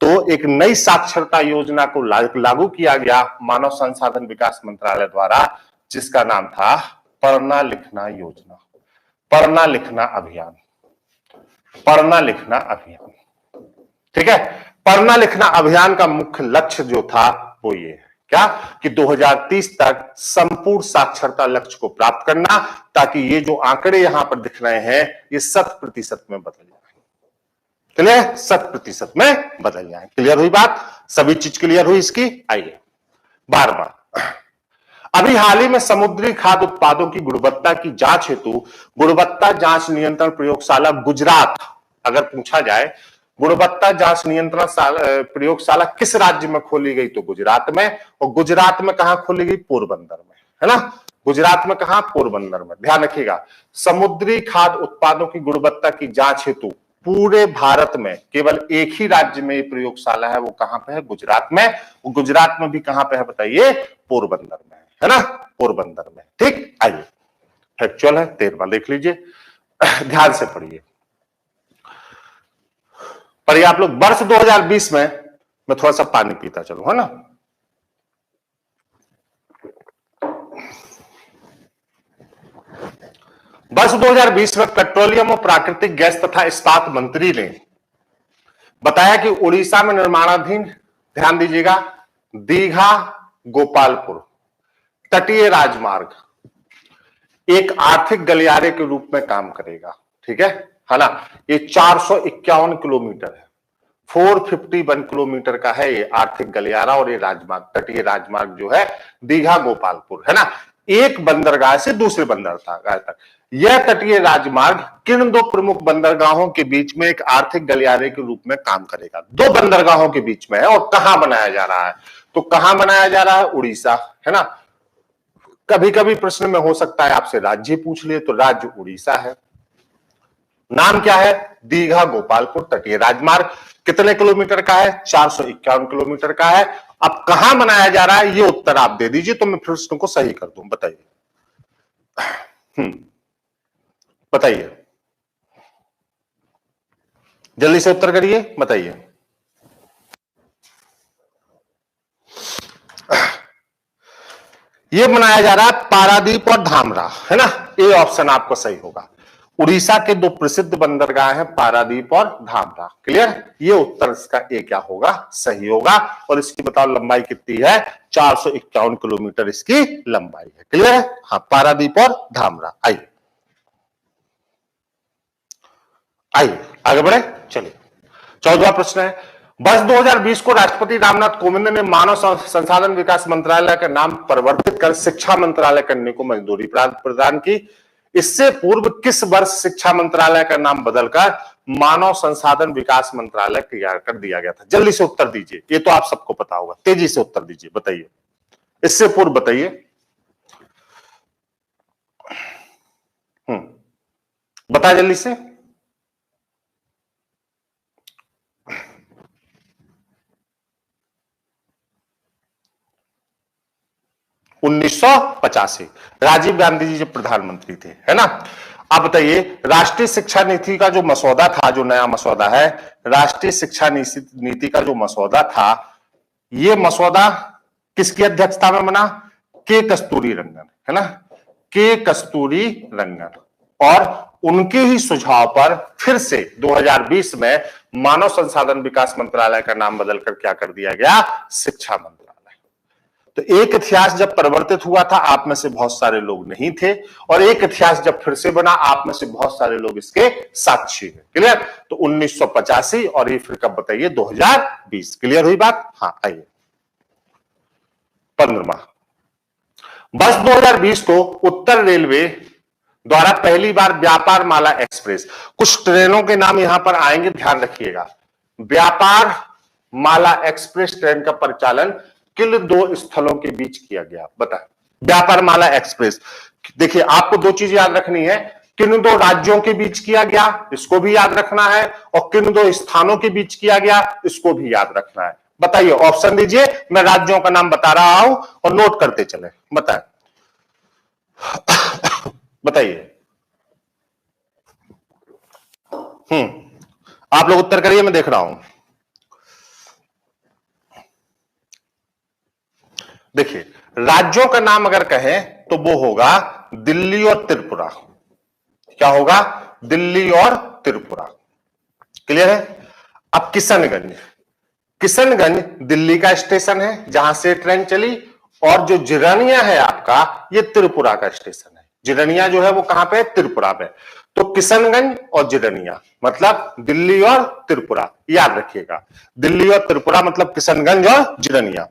तो एक नई साक्षरता योजना को लागू किया गया मानव संसाधन विकास मंत्रालय द्वारा, जिसका नाम था पढ़ना लिखना योजना, पढ़ना लिखना अभियान, पढ़ना लिखना अभियान। ठीक है? पढ़ना लिखना अभियान का मुख्य लक्ष्य जो था वो ये है, क्या? कि 2030 तक संपूर्ण साक्षरता लक्ष्य को प्राप्त करना, ताकि ये जो आंकड़े यहां पर दिख रहे हैं ये 100% में बदल जाए। क्लियर? 100% में बदल जाए। क्लियर हुई बात? सभी चीज क्लियर हुई इसकी? आइए बार बार। अभी हाल ही में समुद्री खाद्य उत्पादों की गुणवत्ता की जांच हेतु गुणवत्ता जांच नियंत्रण प्रयोगशाला गुजरात, अगर पूछा जाए गुणवत्ता जांच नियंत्रण प्रयोगशाला किस राज्य में खोली गई तो गुजरात में। और गुजरात में कहां खोली गई? पोरबंदर में, है ना? गुजरात में कहां? पोरबंदर में। ध्यान रखिएगा, समुद्री खाद्य उत्पादों की गुणवत्ता की जांच हेतु पूरे भारत में केवल एक ही राज्य में प्रयोगशाला है, वो कहां पे है? गुजरात में। गुजरात में भी कहां पे है बताइए? पोरबंदर में, है ना? पोरबंदर में। ठीक, आइए फैक्चुअल है, 13वां देख लीजिए, ध्यान से पढ़िए। पर आप लोग वर्ष 2020 में, मैं थोड़ा सा पानी पीता चलूं, है ना? वर्ष 2020 में पेट्रोलियम और प्राकृतिक गैस तथा इस्पात मंत्री ने बताया कि उड़ीसा में निर्माणाधीन, ध्यान दीजिएगा, दीघा गोपालपुर तटीय राजमार्ग एक आर्थिक गलियारे के रूप में काम करेगा। ठीक है ना? ये 451 किलोमीटर है, 451 किलोमीटर का है ये आर्थिक गलियारा और ये राजमार्ग, तटीय राजमार्ग जो है दीघा गोपालपुर, है ना? एक बंदरगाह से दूसरे बंदरगाह तक यह तटीय राजमार्ग किन दो प्रमुख बंदरगाहों के बीच में एक आर्थिक गलियारे के रूप में काम करेगा? दो बंदरगाहों के बीच में है। और कहां बनाया जा रहा है? तो कहां बनाया जा रहा है? उड़ीसा, है ना? कभी कभी प्रश्न में हो सकता है आपसे राज्य पूछ लिए, तो राज्य उड़ीसा है। नाम क्या है? दीघा गोपालपुर तटीय राजमार्ग। कितने किलोमीटर का है? 451 किलोमीटर का है। अब कहां बनाया जा रहा है ये उत्तर आप दे दीजिए तो मैं प्रश्न को सही कर दूं। बताइए, बताइए, जल्दी से उत्तर करिए, बताइए। ये बनाया जा रहा है पारादीप और धामरा, है ना? ये ऑप्शन आपको सही होगा। उड़ीसा के दो प्रसिद्ध बंदरगाह हैं पारादीप और धामरा। क्लियर? ये उत्तर इसका ए क्या होगा? सही होगा। और इसकी बताओ लंबाई कितनी है? 451 किलोमीटर इसकी लंबाई है। क्लियर है? हाँ, पारादीप और धामरा। आइए आइए आगे बढ़े, चलिए 14वां प्रश्न है। वर्ष 2020 को राष्ट्रपति रामनाथ कोविंद ने मानव संसाधन विकास मंत्रालय का नाम परिवर्तित कर शिक्षा मंत्रालय करने को मंजूरी प्रदान की। इससे पूर्व किस वर्ष शिक्षा मंत्रालय का नाम बदलकर मानव संसाधन विकास मंत्रालय कर दिया गया था? जल्दी से उत्तर दीजिए, ये तो आप सबको पता होगा, तेजी से उत्तर दीजिए, बताइए। इससे पूर्व बताइए, बताए जल्दी से। 1985, राजीव गांधी जी जब प्रधानमंत्री थे, है ना? अब बताइए, राष्ट्रीय शिक्षा नीति का जो मसौदा था, जो नया मसौदा है, राष्ट्रीय शिक्षा नीति का जो मसौदा था, ये मसौदा किसकी अध्यक्षता में बना? के कस्तूरी रंगन, है ना? के कस्तूरी रंगन। और उनके ही सुझाव पर फिर से 2020 में मानव संसाधन विकास मंत्रालय का नाम बदलकर क्या कर दिया गया? शिक्षा मंत्रालय। तो एक इतिहास जब परिवर्तित हुआ था, आप में से बहुत सारे लोग नहीं थे, और एक इतिहास जब फिर से बना, आप में से बहुत सारे लोग इसके साक्षी हैं। क्लियर? तो 1985 और ये फिर कब बताइए? 2020। क्लियर हुई बात? हाँ, आइए 15वां। वर्ष 2020 को उत्तर रेलवे द्वारा पहली बार व्यापार माला एक्सप्रेस, कुछ ट्रेनों के नाम यहां पर आएंगे, ध्यान रखिएगा। व्यापार माला एक्सप्रेस ट्रेन का परिचालन किन दो स्थलों के बीच किया गया, बता। व्यापार माला एक्सप्रेस, देखिए आपको दो चीज याद रखनी है, किन दो राज्यों के बीच किया गया, इसको भी याद रखना है, और किन दो स्थानों के बीच किया गया, इसको भी याद रखना है। बताइए, ऑप्शन दीजिए, मैं राज्यों का नाम बता रहा हूं और नोट करते चले, बताएं। बताइए। आप लोग उत्तर करिए, मैं देख रहा हूं। देखिए, राज्यों का नाम अगर कहें तो वो होगा दिल्ली और त्रिपुरा। क्या होगा? दिल्ली और त्रिपुरा। क्लियर है? अब किशनगंज, किशनगंज दिल्ली का स्टेशन है जहां से ट्रेन चली, और जो जिरनिया है आपका, ये त्रिपुरा का स्टेशन है। जिरनिया जो है वो कहां पे है? त्रिपुरा पे। तो किशनगंज और जिरनिया मतलब दिल्ली और त्रिपुरा, याद रखिएगा। दिल्ली और त्रिपुरा मतलब किशनगंज और जिरनिया।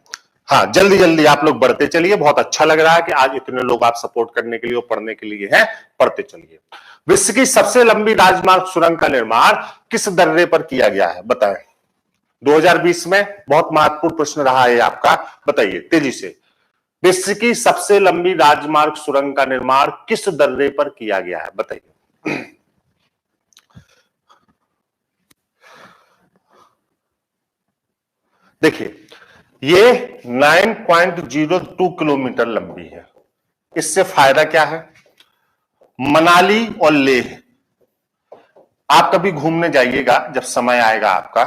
हाँ, जल्दी जल्दी आप लोग बढ़ते चलिए, बहुत अच्छा लग रहा है कि आज इतने लोग आप सपोर्ट करने के लिए और पढ़ने के लिए हैं, पढ़ते चलिए। विश्व की सबसे लंबी राजमार्ग सुरंग का निर्माण किस दर्रे पर किया गया है, बताएं। 2020 में बहुत महत्वपूर्ण प्रश्न रहा है आपका, बताइए तेजी से। विश्व की सबसे लंबी राजमार्ग सुरंग का निर्माण किस दर्रे पर किया गया है, बताइए। देखिए, ये 9.02 किलोमीटर लंबी है। इससे फायदा क्या है? मनाली और लेह, आप कभी घूमने जाइएगा जब समय आएगा आपका,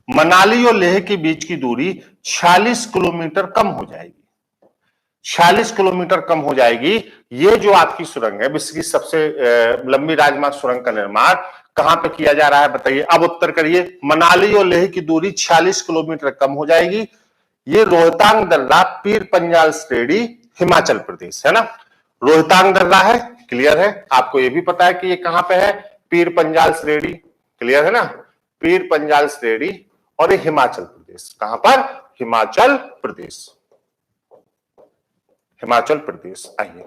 मनाली और लेह के बीच की दूरी 46 किलोमीटर कम हो जाएगी। 46 किलोमीटर कम हो जाएगी। ये जो आपकी सुरंग है, विश्व की सबसे लंबी राजमार्ग सुरंग का निर्माण कहां पे किया जा रहा है, बताइए। अब उत्तर करिए। मनाली और लेह की दूरी 46 किलोमीटर कम हो जाएगी। ये रोहतांग दर्रा, पीर पंजाल श्रेणी, हिमाचल प्रदेश, है ना। रोहतांग दर्रा है, क्लियर है। आपको ये भी पता है कि ये कहां पे है? पीर पंजाल श्रेणी, क्लियर है ना। पीर पंजाल श्रेणी, और ये हिमाचल प्रदेश। कहां पर? हिमाचल प्रदेश। हिमाचल प्रदेश, आइए,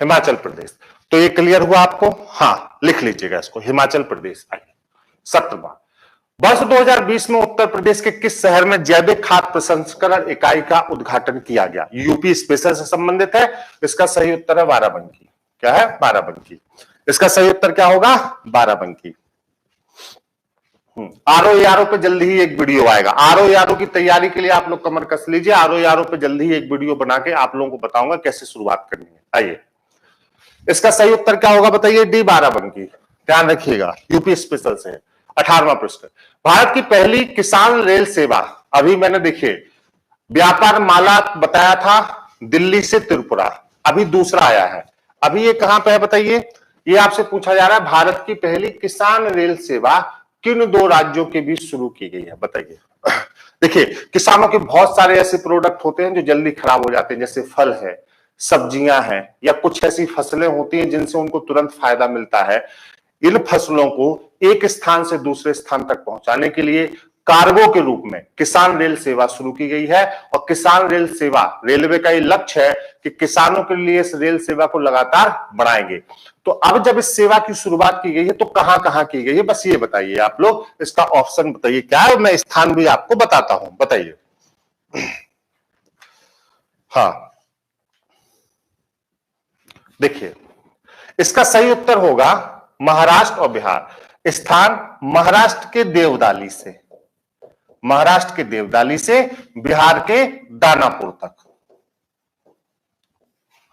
हिमाचल प्रदेश। तो ये क्लियर हुआ आपको? हाँ, लिख लीजिएगा इसको, हिमाचल प्रदेश। आइए 17वां, वर्ष 2020 में उत्तर प्रदेश के किस शहर में जैविक खाद्य प्रसंस्करण इकाई का उद्घाटन किया गया? यूपी स्पेशल से संबंधित है। इसका सही उत्तर है बाराबंकी। क्या है? बाराबंकी। इसका सही उत्तर क्या होगा? बाराबंकी। आरओ पे जल्दी ही एक वीडियो आएगा। आरओ की तैयारी के लिए आप लोग कमर कस लीजिए। आरओ पे जल्दी ही एक वीडियो बना के आप लोगों को बताऊंगा कैसे शुरुआत करनी है। आइए, इसका सही उत्तर क्या होगा, बताइए। डी, बाराबंकी। ध्यान रखिएगा, यूपी स्पेशल से। 18वां प्रश्न, भारत की पहली किसान रेल सेवा, अभी मैंने देखिए व्यापार माला बताया था दिल्ली से त्रिपुरा, अभी दूसरा आया है। अभी ये कहां पे है, बताइए। ये आपसे पूछा जा रहा है, भारत की पहली किसान रेल सेवा किन दो राज्यों के बीच शुरू की गई है, बताइए। देखिए, किसानों के बहुत सारे ऐसे प्रोडक्ट होते हैं जो जल्दी खराब हो जाते हैं, जैसे फल है, सब्जियां हैं, या कुछ ऐसी फसलें होती हैं जिनसे उनको तुरंत फायदा मिलता है। इन फसलों को एक स्थान से दूसरे स्थान तक पहुंचाने के लिए कार्गो के रूप में किसान रेल सेवा शुरू की गई है। और किसान रेल सेवा, रेलवे का ये लक्ष्य है कि किसानों के लिए इस रेल सेवा को लगातार बढ़ाएंगे। तो अब जब इस सेवा की शुरुआत की गई है तो कहां कहां की गई है, बस ये बताइए आप लोग। इसका ऑप्शन बताइए क्या है, मैं स्थान भी आपको बताता हूं, बताइए। हाँ, देखिए, इसका सही उत्तर होगा महाराष्ट्र और बिहार। स्थान महाराष्ट्र के देवदाली से, महाराष्ट्र के देवदाली से बिहार के दानापुर तक।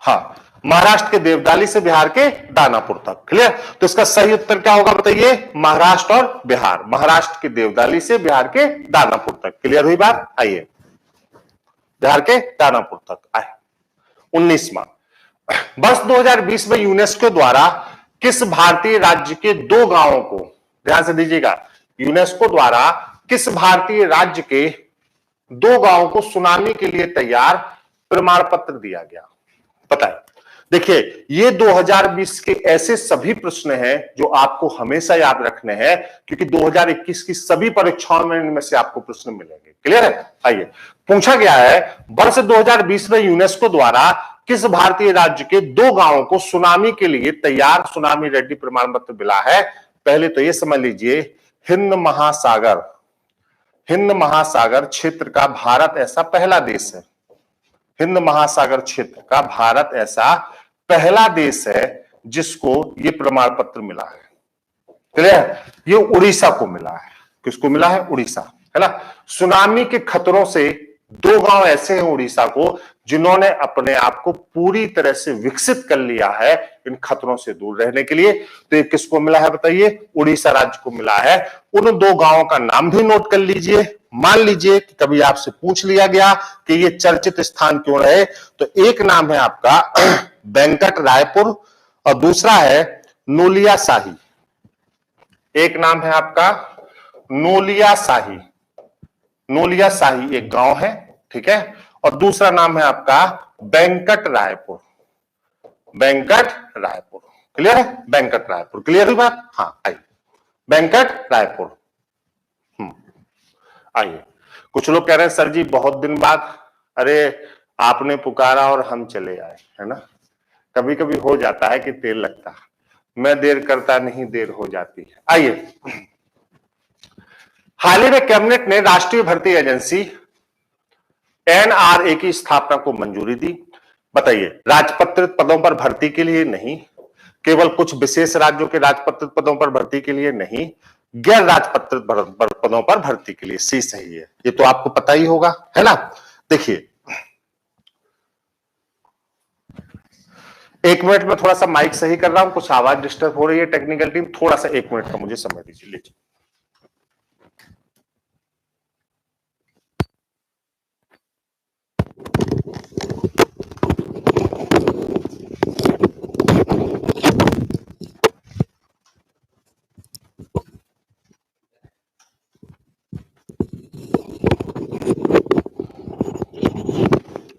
हाँ, महाराष्ट्र के देवदाली से बिहार के दानापुर तक, क्लियर। तो इसका सही उत्तर क्या होगा, बताइए। महाराष्ट्र और बिहार, महाराष्ट्र के देवदाली से बिहार के दानापुर तक। क्लियर हुई बात? आइए, बिहार के दानापुर तक आए। 19वां, वर्ष 2020 में यूनेस्को द्वारा किस भारतीय राज्य के दो गांवों को, ध्यान से दीजिएगा, यूनेस्को द्वारा किस भारतीय राज्य के दो गांवों को सुनामी के लिए तैयार प्रमाण पत्र दिया गया, बताएं। देखिए, ये 2020 के ऐसे सभी प्रश्न हैं जो आपको हमेशा याद रखने हैं, क्योंकि 2021 की सभी परीक्षाओं में इनमें से आपको प्रश्न मिलेंगे। क्लियर है? आइए, पूछा गया है, वर्ष 2020 में यूनेस्को द्वारा किस भारतीय राज्य के 2 गांवों को सुनामी के लिए तैयार सुनामी रेडी प्रमाण पत्र मिला है? पहले तो यह समझ लीजिए, हिंद महासागर क्षेत्र का भारत ऐसा पहला देश है। हिंद महासागर क्षेत्र का भारत ऐसा पहला देश है जिसको ये प्रमाण पत्र मिला है। क्लियर? ये उड़ीसा को मिला है। किसको मिला है? उड़ीसा, है ना। सुनामी के खतरों से 2 गांव ऐसे हैं उड़ीसा को जिन्होंने अपने आप को पूरी तरह से विकसित कर लिया है इन खतरों से दूर रहने के लिए। तो ये किसको मिला है बताइए? उड़ीसा राज्य को मिला है। उन 2 गांवों का नाम भी नोट कर लीजिए। मान लीजिए कि कभी आपसे पूछ लिया गया कि ये चर्चित स्थान क्यों रहे, तो एक नाम है आपका वेंकट रायपुर और दूसरा है नोलिया शाही। एक नाम है आपका नोलिया शाही। नोलिया शाही एक गांव है, ठीक है, और दूसरा नाम है आपका वेंकट रायपुर। वेंकट रायपुर, क्लियर है? वेंकट रायपुर, क्लियर हुई बात? हाँ, आइए, वेंकट रायपुर। आइए, कुछ लोग कह रहे हैं सर जी बहुत दिन बाद, अरे आपने पुकारा और हम चले आए, है ना। कभी कभी हो जाता है कि तेल लगता, मैं देर करता नहीं, देर हो जाती है। आइए, हाल ही में कैबिनेट ने राष्ट्रीय भर्ती एजेंसी NRA की स्थापना को मंजूरी दी। बताइए, राजपत्रित पदों पर भर्ती के लिए नहीं, केवल कुछ विशेष राज्यों के राजपत्रित पदों पर भर्ती के लिए नहीं, गैर राजपत्रित पदों पर भर्ती के लिए। सी सही है, ये तो आपको पता ही होगा, है ना। देखिए, 1 मिनट में थोड़ा सा माइक सही कर रहा हूं, कुछ आवाज डिस्टर्ब हो रही है, टेक्निकल टीम थोड़ा सा 1 मिनट का मुझे समय दीजिए। लीजिए,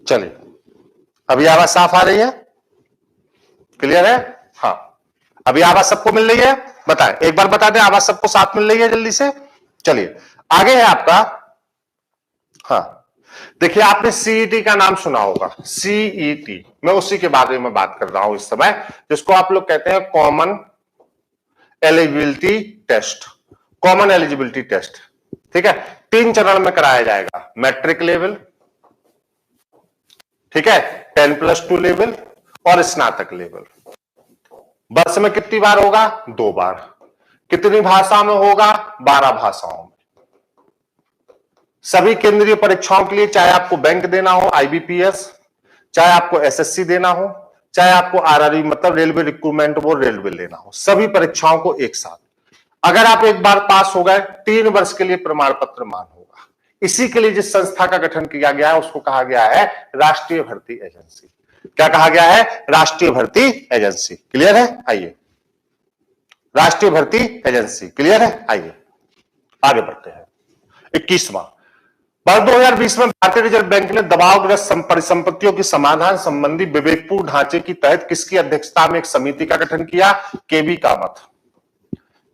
चलिए, अभी आवाज साफ आ रही है? क्लियर है? हाँ, अभी आवाज सबको मिल रही है? बताएं, एक बार बता दें, आवाज सबको साफ मिल रही है जल्दी से? चलिए, आगे है आपका, हाँ, देखिए आपने सीईटी का नाम सुना होगा। सीईटी, मैं उसी के बारे में बात कर रहा हूं इस समय, जिसको आप लोग कहते हैं common eligibility test. Common eligibility test, ठीक है, 3 चरण में कराया जाएगा। मैट्रिक लेवल, ठीक है, 10+2 लेवल और स्नातक लेवल। वर्ष में कितनी बार होगा? 2 बार। कितनी भाषा में होगा? 12 भाषाओं में। सभी केंद्रीय परीक्षाओं के लिए, चाहे आपको बैंक देना हो IBPS, चाहे आपको SSC देना हो, चाहे आपको RRB मतलब रेलवे रिक्रूटमेंट बोर्ड रेलवे लेना हो, सभी परीक्षाओं को एक साथ। अगर आप एक बार पास हो गए, 3 वर्ष के लिए प्रमाण पत्र मान होगा। इसी के लिए जिस संस्था का गठन किया गया है उसको कहा गया है राष्ट्रीय भर्ती एजेंसी। क्या कहा गया है? राष्ट्रीय भर्ती एजेंसी। क्लियर है? आइए, राष्ट्रीय भर्ती एजेंसी, क्लियर है? आइए आगे बढ़ते हैं। 21वां, वर्ष 2020 में भारतीय रिजर्व बैंक ने दबावग्रस्त परिसंपत्तियों के समाधान संबंधी विवेकपूर्ण ढांचे के तहत किसकी अध्यक्षता में एक समिति का गठन किया? केबी कामत।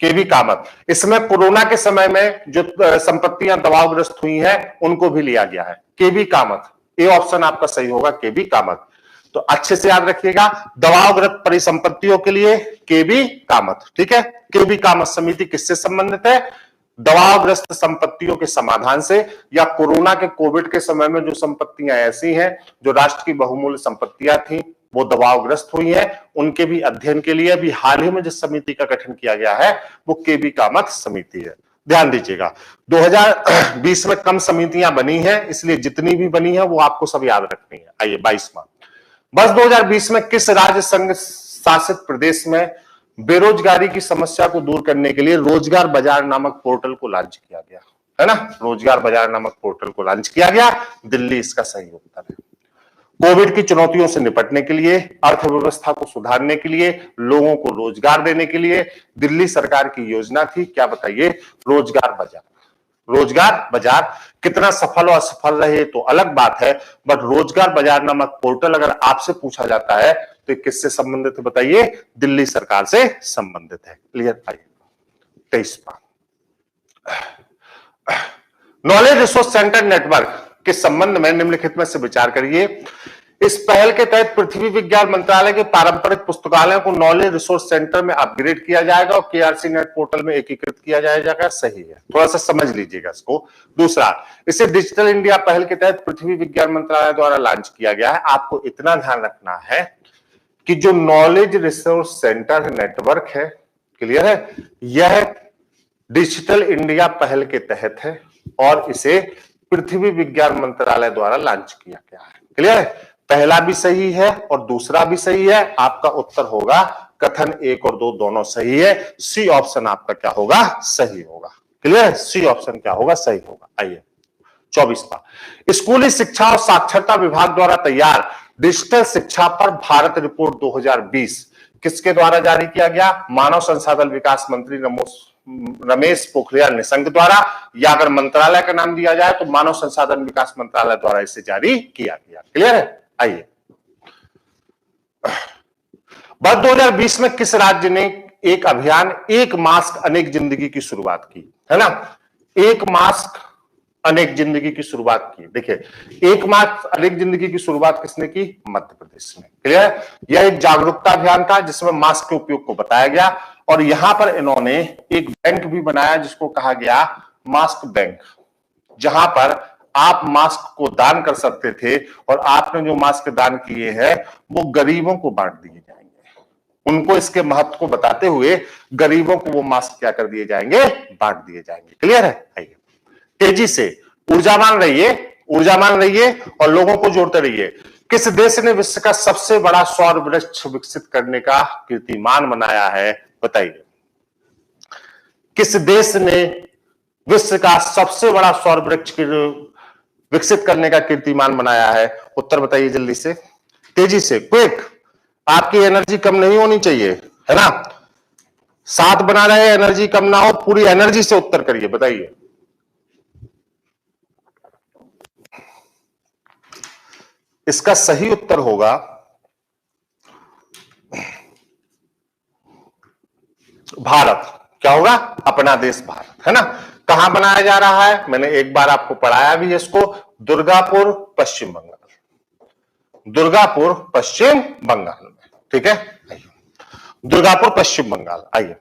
केबी कामत। इसमें कोरोना के समय में जो संपत्तियां दबावग्रस्त हुई हैं उनको भी लिया गया है। केबी कामत, ये ऑप्शन आपका सही होगा, केबी कामत। तो अच्छे से याद रखिएगा, दबावग्रस्त परिसंपत्तियों के लिए केबी कामत, ठीक है। केबी कामत समिति किससे संबंधित है? दबावग्रस्त संपत्तियों के समाधान से, या कोरोना के कोविड के समय में जो संपत्तियां ऐसी हैं जो राष्ट्र की बहुमूल्य संपत्तियां थी वो दबावग्रस्त हुई हैं, उनके भी अध्ययन के लिए अभी हाल ही में जिस समिति का गठन किया गया है वो केबी कामत समिति है। ध्यान दीजिएगा, 2020 में कम समितियां बनी हैं, इसलिए जितनी भी बनी है वो आपको सब याद रखनी है। आइए 22वां, वर्ष 2020 में किस राज्य संघ शासित प्रदेश में बेरोजगारी की समस्या को दूर करने के लिए रोजगार बाजार नामक पोर्टल को लॉन्च किया गया? है ना, रोजगार बाजार नामक पोर्टल को लॉन्च किया गया। दिल्ली इसका सही उत्तर है। कोविड की चुनौतियों से निपटने के लिए, अर्थव्यवस्था को सुधारने के लिए, लोगों को रोजगार देने के लिए दिल्ली सरकार की योजना थी, क्या बताइए? रोजगार बाजार। रोजगार बाजार कितना सफल और असफल रहे तो अलग बात है, बट रोजगार बाजार नामक पोर्टल अगर आपसे पूछा जाता है तो किससे संबंधित है बताइए? दिल्ली सरकार से संबंधित है। क्लियर? आइए 23 नॉलेज रिसोर्स सेंटर नेटवर्क के संबंध में निम्नलिखित में से विचार करिए। इस पहल के तहत पृथ्वी विज्ञान मंत्रालय के पारंपरिक पुस्तकालयों को नॉलेज रिसोर्स सेंटर में अपग्रेड किया जाएगा और केआरसी नेट पोर्टल में एकीकृत किया जाएगा। सही है, थोड़ा सा समझ लीजिएगा इसको। दूसरा, इसे डिजिटल इंडिया पहल के तहत पृथ्वी विज्ञान मंत्रालय द्वारा लॉन्च किया गया है। आपको इतना ध्यान रखना है कि जो नॉलेज रिसोर्स सेंटर नेटवर्क है, क्लियर है, यह डिजिटल इंडिया पहल के तहत है और इसे पृथ्वी विज्ञान मंत्रालय द्वारा लॉन्च किया गया है। क्लियर है? पहला भी सही है और दूसरा भी सही है। आपका उत्तर होगा कथन 1 और 2 दोनों सही है। सी ऑप्शन आपका क्या होगा? सही होगा। क्लियर है? सी ऑप्शन क्या होगा? सही होगा। आइए 24वां, स्कूली शिक्षा और साक्षरता विभाग द्वारा तैयार डिजिटल शिक्षा पर भारत रिपोर्ट 2020 किसके द्वारा जारी किया गया? मानव संसाधन विकास मंत्री रमेश पोखरियाल निशंक द्वारा, या अगर मंत्रालय का नाम दिया जाए तो मानव संसाधन विकास मंत्रालय द्वारा इसे जारी किया गया। क्लियर है? आइए, वर्ष 2020 में किस राज्य ने एक अभियान एक मास्क अनेक जिंदगी की शुरुआत की? है ना, एक मास्क अनेक जिंदगी की शुरुआत की। देखिए, एक मास्क अनेक जिंदगी की शुरुआत किसने की? मध्य प्रदेश में। क्लियर? यह एक जागरूकता अभियान था जिसमें मास्क के उपयोग को बताया गया और यहां पर इन्होंने एक बैंक भी बनाया जिसको कहा गया मास्क बैंक, जहां पर आप मास्क को दान कर सकते थे और आपने जो मास्क दान किए हैं वो गरीबों को बांट दिए जाएंगे। उनको इसके महत्व को बताते हुए गरीबों को वो मास्क क्या कर दिए जाएंगे? बांट दिए जाएंगे। क्लियर है? आइए, तेजी से ऊर्जावान रहिए और लोगों को जोड़ते रहिए। किस देश ने विश्व का सबसे बड़ा सौर वृक्ष विकसित करने का कीर्तिमान बनाया है? बताइए, किस देश ने विश्व का सबसे बड़ा सौर वृक्ष विकसित करने का कीर्तिमान बनाया है? उत्तर बताइए जल्दी से, तेजी से, क्विक। आपकी एनर्जी कम नहीं होनी चाहिए, है ना। 7 बना रहे, एनर्जी कम ना हो, पूरी एनर्जी से उत्तर करिए। बताइए, इसका सही उत्तर होगा भारत। क्या होगा? अपना देश भारत, है ना। कहां बनाया जा रहा है? मैंने एक बार आपको पढ़ाया भी है इसको, दुर्गापुर पश्चिम बंगाल। दुर्गापुर पश्चिम बंगाल में, ठीक है। दुर्गापुर पश्चिम बंगाल। आइए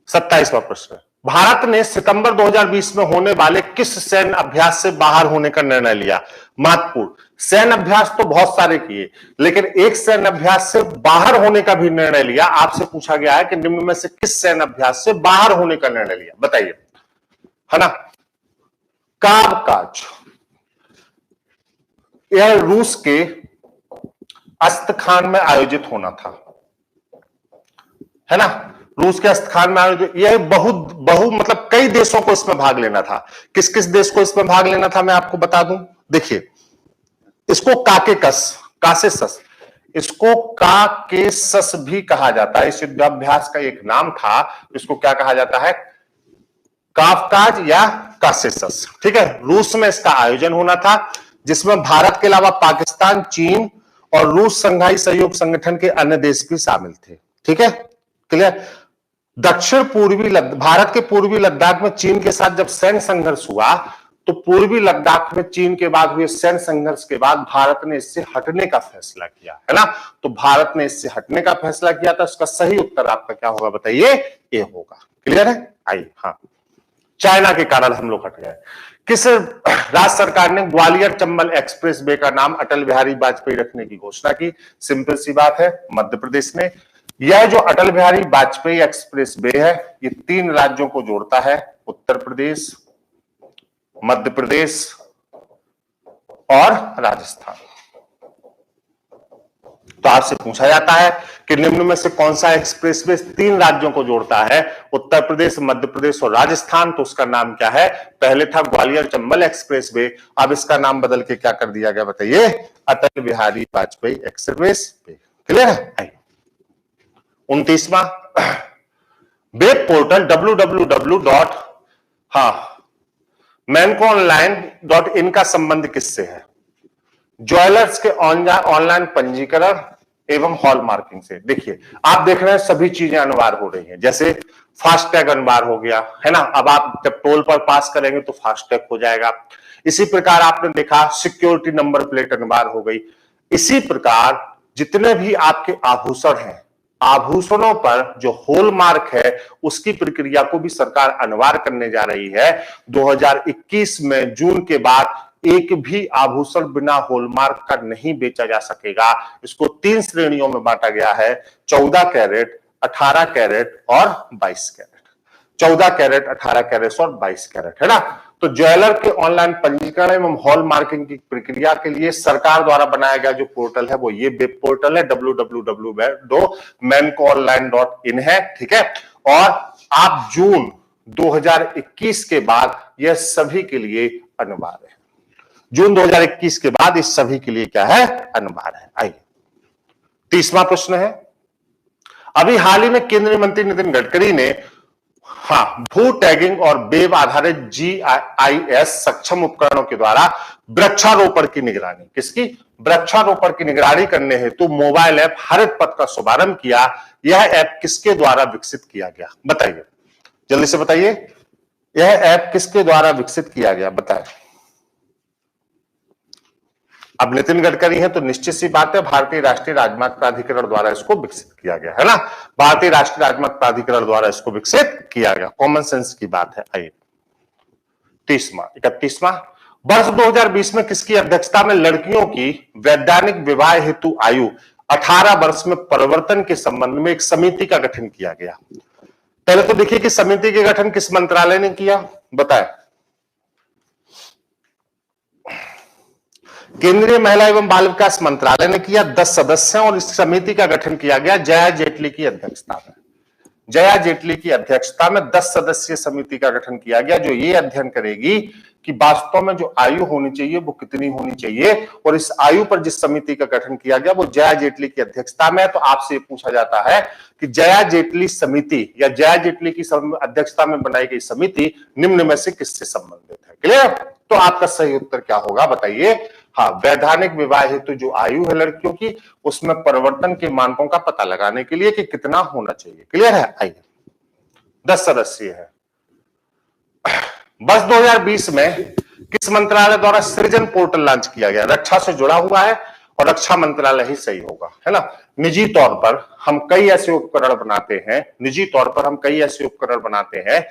27वां प्रश्न, भारत ने सितंबर 2020 में होने वाले किस सैन्य अभ्यास से बाहर होने का निर्णय लिया? महत्वपूर्ण, सैन्य अभ्यास तो बहुत सारे किए, लेकिन एक सैन्य अभ्यास से बाहर होने का भी निर्णय लिया। आपसे पूछा गया है कि निम्न में से किस सैन्य अभ्यास से बाहर होने का निर्णय लिया? बताइए, है ना। कावकाज, यह रूस के अस्तखान में आयोजित होना था, है ना। रूस के अस्तखान में आयोजित, यह बहु मतलब कई देशों को इसमें भाग लेना था। किस किस देश को इसमें भाग लेना था मैं आपको बता दूं। देखिए, इसको काकेसस, इसको काकेसस भी कहा जाता है। इस युद्धाभ्यास का एक नाम था, इसको क्या कहा जाता है? कावकाज या काकेसस, ठीक है। रूस में इसका आयोजन होना था, जिसमें भारत के अलावा पाकिस्तान, चीन और रूस संघाई सहयोग संगठन के अन्य देश भी शामिल थे, ठीक है। क्लियर? दक्षिण पूर्वी भारत के पूर्वी लद्दाख में चीन के साथ जब सैन्य संघर्ष हुआ तो पूर्वी लद्दाख में चीन के बाद हुए सैन्य संघर्ष के बाद भारत ने इससे हटने का फैसला किया, है ना। तो भारत ने इससे हटने का फैसला किया था। इसका सही उत्तर आपका क्या होगा? बताइए, ए होगा। क्लियर है? आइए, हाँ, चाइना के कारण हम लोग हट गए। किस राज्य सरकार ने ग्वालियर चंबल एक्सप्रेस वे का नाम अटल बिहारी वाजपेयी रखने की घोषणा की? सिंपल सी बात है, मध्य प्रदेश ने। यह जो अटल बिहारी वाजपेयी एक्सप्रेस वे है, ये 3 राज्यों को जोड़ता है, उत्तर प्रदेश, मध्य प्रदेश और राजस्थान। तो आपसे पूछा जाता है कि निम्न में से कौन सा एक्सप्रेसवे 3 राज्यों को जोड़ता है? उत्तर प्रदेश, मध्य प्रदेश और राजस्थान। तो उसका नाम क्या है? पहले था ग्वालियर चंबल एक्सप्रेसवे, अब इसका नाम बदल के क्या कर दिया गया? बताइए, अटल बिहारी वाजपेयी एक्सप्रेसवे। क्लियर है? 29वां, वेब पोर्टल www. हाँ, mancoonline.in का संबंध किससे है? ज्वेलर्स के ऑनलाइन पंजीकरण एवं हॉल मार्किंग से। देखिए, आप देख रहे हैं सभी चीजें अनिवार्य हो रही हैं, जैसे फास्टैग अनिवार्य हो गया है ना, अब आप जब टोल पर पास करेंगे तो फास्टैग हो जाएगा। इसी प्रकार आपने देखा सिक्योरिटी नंबर प्लेट अनिवार्य हो गई। इसी प्रकार जितने भी आपके आभूषण हैं, आभूषणों पर जो हॉलमार्क है उसकी प्रक्रिया को भी सरकार अनिवार्य करने जा रही है। 2021 में जून के बाद एक भी आभूषण बिना हॉलमार्क का नहीं बेचा जा सकेगा। इसको 3 श्रेणियों में बांटा गया है, 14 कैरेट, 18 कैरेट और 22 कैरेट। 14 कैरेट, 18 कैरेट और 22 कैरेट, है ना। तो ज्वेलर के ऑनलाइन पंजीकरण एवं हॉल मार्किंग की प्रक्रिया के लिए सरकार द्वारा बनाया गया जो पोर्टल है वो ये वेब पोर्टल है, www.mancoonline.in है, ठीक है। और आप जून 2021 के बाद यह सभी के लिए अनिवार्य है। जून 2021 के बाद इस सभी के लिए क्या है? अनिवार्य है। आइए 30वां प्रश्न है, अभी हाल ही में केंद्रीय मंत्री नितिन गडकरी ने भू टैगिंग और वेब आधारित GIS सक्षम उपकरणों के द्वारा वृक्षारोपण की निगरानी, किसकी? वृक्षारोपण की निगरानी करने हेतु मोबाइल ऐप हरित पथ का शुभारंभ किया। यह ऐप किसके द्वारा विकसित किया गया? बताइए, जल्दी से बताइए, यह ऐप किसके द्वारा विकसित किया गया? बताएं। अब नितिन गडकरी है तो निश्चित सी बात है भारतीय राष्ट्रीय राजमार्ग प्राधिकरण द्वारा इसको विकसित किया गया, है ना। भारतीय राष्ट्रीय राजमार्ग प्राधिकरण द्वारा इसको विकसित किया गया, कॉमन सेंस की बात है। आइए 31वां, वर्ष 2020 में किसकी अध्यक्षता में लड़कियों की वैधानिक विवाह हेतु आयु 18 वर्ष में परिवर्तन के संबंध में एक समिति का गठन किया गया? पहले तो देखिए कि समिति के गठन किस मंत्रालय ने किया, बताएं। केंद्रीय महिला एवं बाल विकास मंत्रालय ने किया, 10 सदस्य हैं और इस समिति का गठन किया गया जया जेटली की अध्यक्षता में। जया जेटली की अध्यक्षता में 10 सदस्यीय समिति का गठन किया गया जो ये अध्ययन करेगी कि वास्तव में जो आयु होनी चाहिए वो कितनी होनी चाहिए, और इस आयु पर जिस समिति का गठन किया गया वो जया जेटली की अध्यक्षता में है। तो आपसे पूछा जाता है कि जया जेटली समिति या जया जेटली की अध्यक्षता में बनाई गई समिति निम्न में से किससे संबंधित है? क्लियर? तो आपका सही उत्तर क्या होगा बताइए? वैधानिक विवाह हेतु जो आयु है लड़कियों की उसमें परिवर्तन के मानकों का पता लगाने के लिए कि कितना होना चाहिए। क्लियर है? आइए 10 सदस्यीय है। वर्ष 2020 में किस मंत्रालय द्वारा सृजन पोर्टल लॉन्च किया गया? रक्षा से जुड़ा हुआ है और रक्षा मंत्रालय ही सही होगा, है ना। निजी तौर पर हम कई ऐसे उपकरण बनाते हैं, निजी तौर पर हम कई ऐसे उपकरण बनाते हैं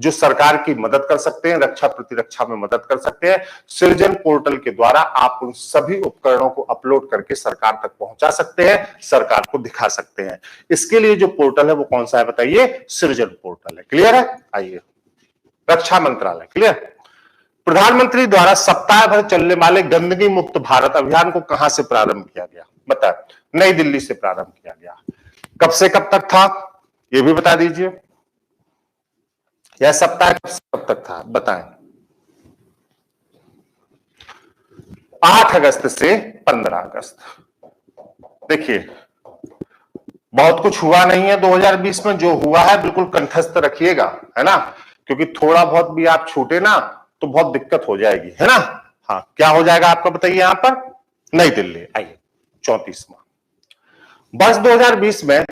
जो सरकार की मदद कर सकते हैं, रक्षा प्रतिरक्षा में मदद कर सकते हैं। सृजन पोर्टल के द्वारा आप उन सभी उपकरणों को अपलोड करके सरकार तक पहुंचा सकते हैं, सरकार को दिखा सकते हैं। इसके लिए जो पोर्टल है वो कौन सा है बताइए? सृजन पोर्टल है। क्लियर है? आइए रक्षा मंत्रालय। क्लियर? प्रधानमंत्री द्वारा सप्ताह भर चलने वाले गंदगी मुक्त भारत अभियान को कहां से प्रारंभ किया गया? बताएं। नई दिल्ली से प्रारंभ किया गया। कब से कब तक था यह भी बता दीजिए। यह सप्ताह कब तक था बताएं। 8 अगस्त से 15 अगस्त। देखिए बहुत कुछ हुआ नहीं है 2020 में, जो हुआ है बिल्कुल कंठस्थ रखिएगा, है ना, क्योंकि थोड़ा बहुत भी आप छूटे ना तो बहुत दिक्कत हो जाएगी, है ना। क्या हो जाएगा आपका बताइए यहां पर? नई दिल्ली। आइए 34वां, वर्ष 2020 में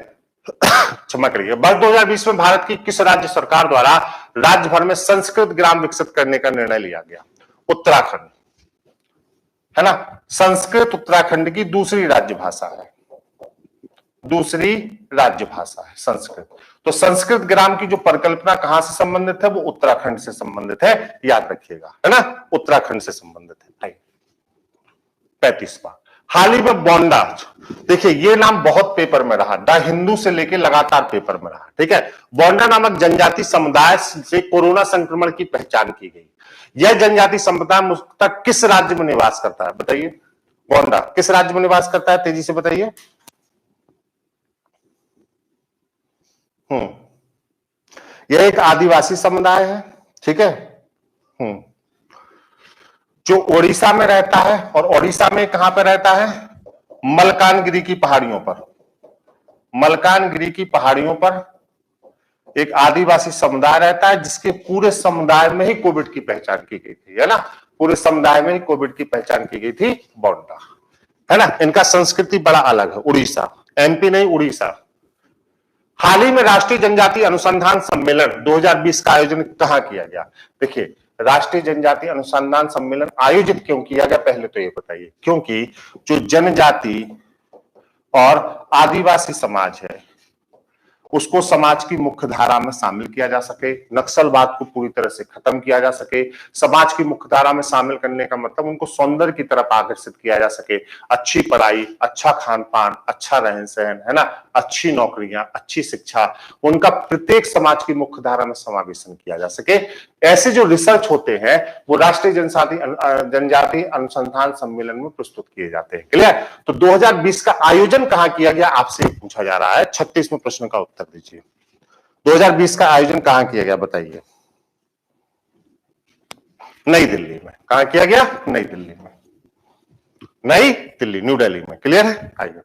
क्षमा करिए, वर्ष 2020 में भारत की किस राज्य सरकार द्वारा राज्य भर में संस्कृत ग्राम विकसित करने का निर्णय लिया गया? उत्तराखंड, है ना। संस्कृत उत्तराखंड की दूसरी राज्य भाषा है, दूसरी राज्य भाषा है संस्कृत। तो संस्कृत ग्राम की जो परिकल्पना कहां से संबंधित है? वो उत्तराखंड से संबंधित है, याद रखिएगा, है ना, उत्तराखंड से संबंधित है। 35वां, हाल ही में बोंडा, देखिए ये नाम बहुत पेपर में रहा, द हिंदू से लेके लगातार पेपर में रहा, ठीक है। बोंडा नामक जनजाति समुदाय से कोरोना संक्रमण की पहचान की गई। यह जनजाति समुदाय मुख्यतः किस राज्य में निवास करता है बताइए? बोंडा किस राज्य में निवास करता है? तेजी से बताइए। यह एक आदिवासी समुदाय है, ठीक है। जो ओडिशा में रहता है, और ओडिशा में कहां पर रहता है? मलकानगिरी की पहाड़ियों पर, मलकानगिरी की पहाड़ियों पर एक आदिवासी समुदाय रहता है जिसके पूरे समुदाय में ही कोविड की पहचान की गई थी, है ना, पूरे समुदाय में ही कोविड की पहचान की गई थी, बोंडा, है ना। इनका संस्कृति बड़ा अलग है, उड़ीसा, एमपी नहीं उड़ीसा। हाल ही में राष्ट्रीय जनजाति अनुसंधान सम्मेलन 2020 का आयोजन कहां किया गया? देखिए, राष्ट्रीय जनजाति अनुसंधान सम्मेलन आयोजित क्यों किया गया, पहले तो ये बताइए। क्योंकि जो जनजाति और आदिवासी समाज है उसको समाज की मुख्य धारा में शामिल किया जा सके, नक्सलवाद को पूरी तरह से खत्म किया जा सके। समाज की मुख्य धारा में शामिल करने का मतलब उनको सौंदर्य की तरफ आकर्षित किया जा सके, अच्छी पढ़ाई, अच्छा खान पान, अच्छा रहन सहन, है ना, अच्छी नौकरियां, अच्छी शिक्षा, उनका प्रत्येक समाज की मुख्य धारा में समावेशन किया जा सके। ऐसे जो रिसर्च होते हैं वो राष्ट्रीय जनजाति अनुसंधान सम्मेलन में प्रस्तुत किए जाते हैं। क्लियर? तो 2020 का आयोजन कहां किया गया आपसे पूछा जा रहा है, 36वें प्रश्न का उत्तर दीजिए। 2020 का आयोजन कहां किया गया बताइए? नई दिल्ली में। कहां किया गया? नई दिल्ली में, नई दिल्ली, न्यू दिल्ली में। क्लियर है? आइए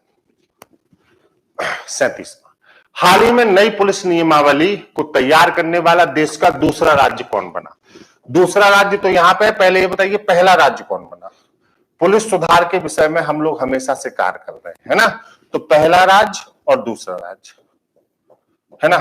37वां, हाल ही में नई पुलिस नियमावली को तैयार करने वाला देश का दूसरा राज्य कौन बना? दूसरा राज्य तो यहां पे, पहले ये बताइए पहला राज्य कौन बना? पुलिस सुधार के विषय में हम लोग हमेशा से कार्य कर रहे हैं, है ना, तो पहला राज्य और दूसरा राज्य, है ना।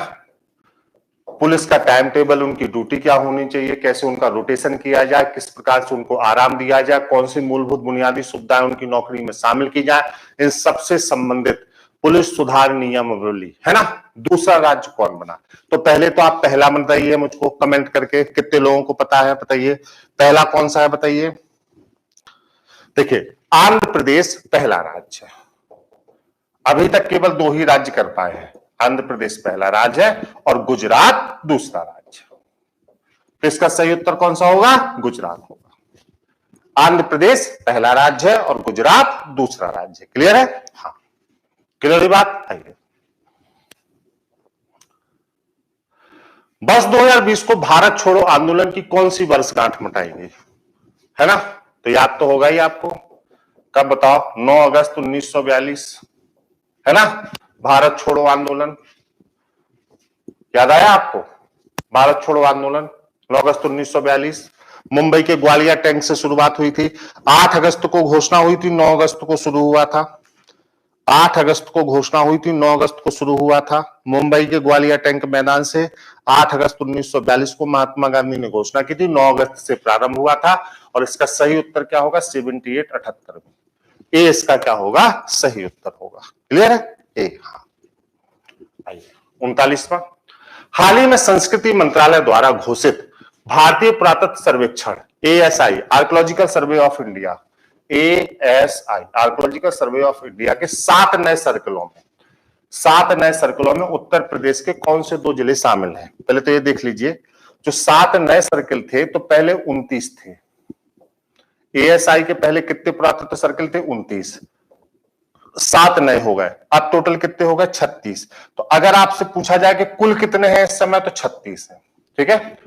पुलिस का टाइम टेबल, उनकी ड्यूटी क्या होनी चाहिए, कैसे उनका रोटेशन किया जाए, किस प्रकार से उनको आराम दिया जाए, कौन सी मूलभूत बुनियादी सुविधाएं उनकी नौकरी में शामिल की जाए, इन सबसे संबंधित पुलिस सुधार नियमावली, है ना, दूसरा राज्य कौन बना? तो पहले तो आप पहला बताइए मुझको कमेंट करके, कितने लोगों को पता है बताइए, पहला कौन सा है बताइए। देखिए, आंध्र प्रदेश पहला राज्य है, अभी तक केवल 2 ही राज्य कर पाए हैं, आंध्र प्रदेश पहला राज्य है और गुजरात दूसरा राज्य। तो इसका सही उत्तर कौन सा होगा? गुजरात होगा। आंध्र प्रदेश पहला राज्य है और गुजरात दूसरा राज्य। क्लियर है? हाँ, क्लियर है बात? आइए, वर्ष 2020 को भारत छोड़ो आंदोलन की कौन सी वर्षगांठ मनाई गई, है ना, तो याद तो होगा ही आपको। कब बताओ? 9 अगस्त 1942, है ना, भारत छोड़ो आंदोलन। याद आया आपको? भारत छोड़ो आंदोलन 9 अगस्त 1942, मुंबई के ग्वालियर टैंक से शुरुआत हुई थी। 8 अगस्त को घोषणा हुई थी, 9 अगस्त को शुरू हुआ था। 8 अगस्त को घोषणा हुई थी, 9 अगस्त को शुरू हुआ था। मुंबई के ग्वालियर टैंक मैदान से 8 अगस्त 1942 को महात्मा गांधी ने घोषणा की थी, 9 अगस्त से प्रारंभ हुआ था। और इसका सही उत्तर क्या होगा? 78 78 में ए इसका क्या होगा? सही उत्तर होगा। क्लियर है? एक, हाँ। आइए 39वां, हाल ही में संस्कृति मंत्रालय द्वारा घोषित भारतीय पुरातत्व सर्वेक्षण ASI archaeological survey of India, ASI archaeological survey of India के 7 नए सर्कलों में उत्तर प्रदेश के कौन से 2 जिले शामिल हैं? पहले तो ये देख लीजिए, जो 7 नए सर्कल थे तो पहले 29 थे। ASI के पहले कितने पुरातत्व सर्कल थे? 29, 7 नए हो गए, अब टोटल कितने हो गए? 36। तो अगर आपसे पूछा जाए कि कुल कितने हैं इस समय, तो 36 है। ठीक है,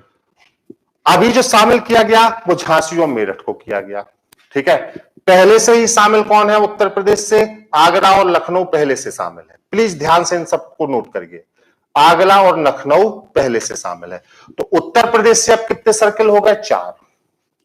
अभी जो शामिल किया गया वो झांसी और मेरठ को किया गया। ठीक है, पहले से ही शामिल कौन है उत्तर प्रदेश से? आगरा और लखनऊ पहले से शामिल है। प्लीज ध्यान से इन सबको नोट करिए, आगरा और लखनऊ पहले से शामिल है। तो उत्तर प्रदेश से अब कितने सर्कल हो गए? 4।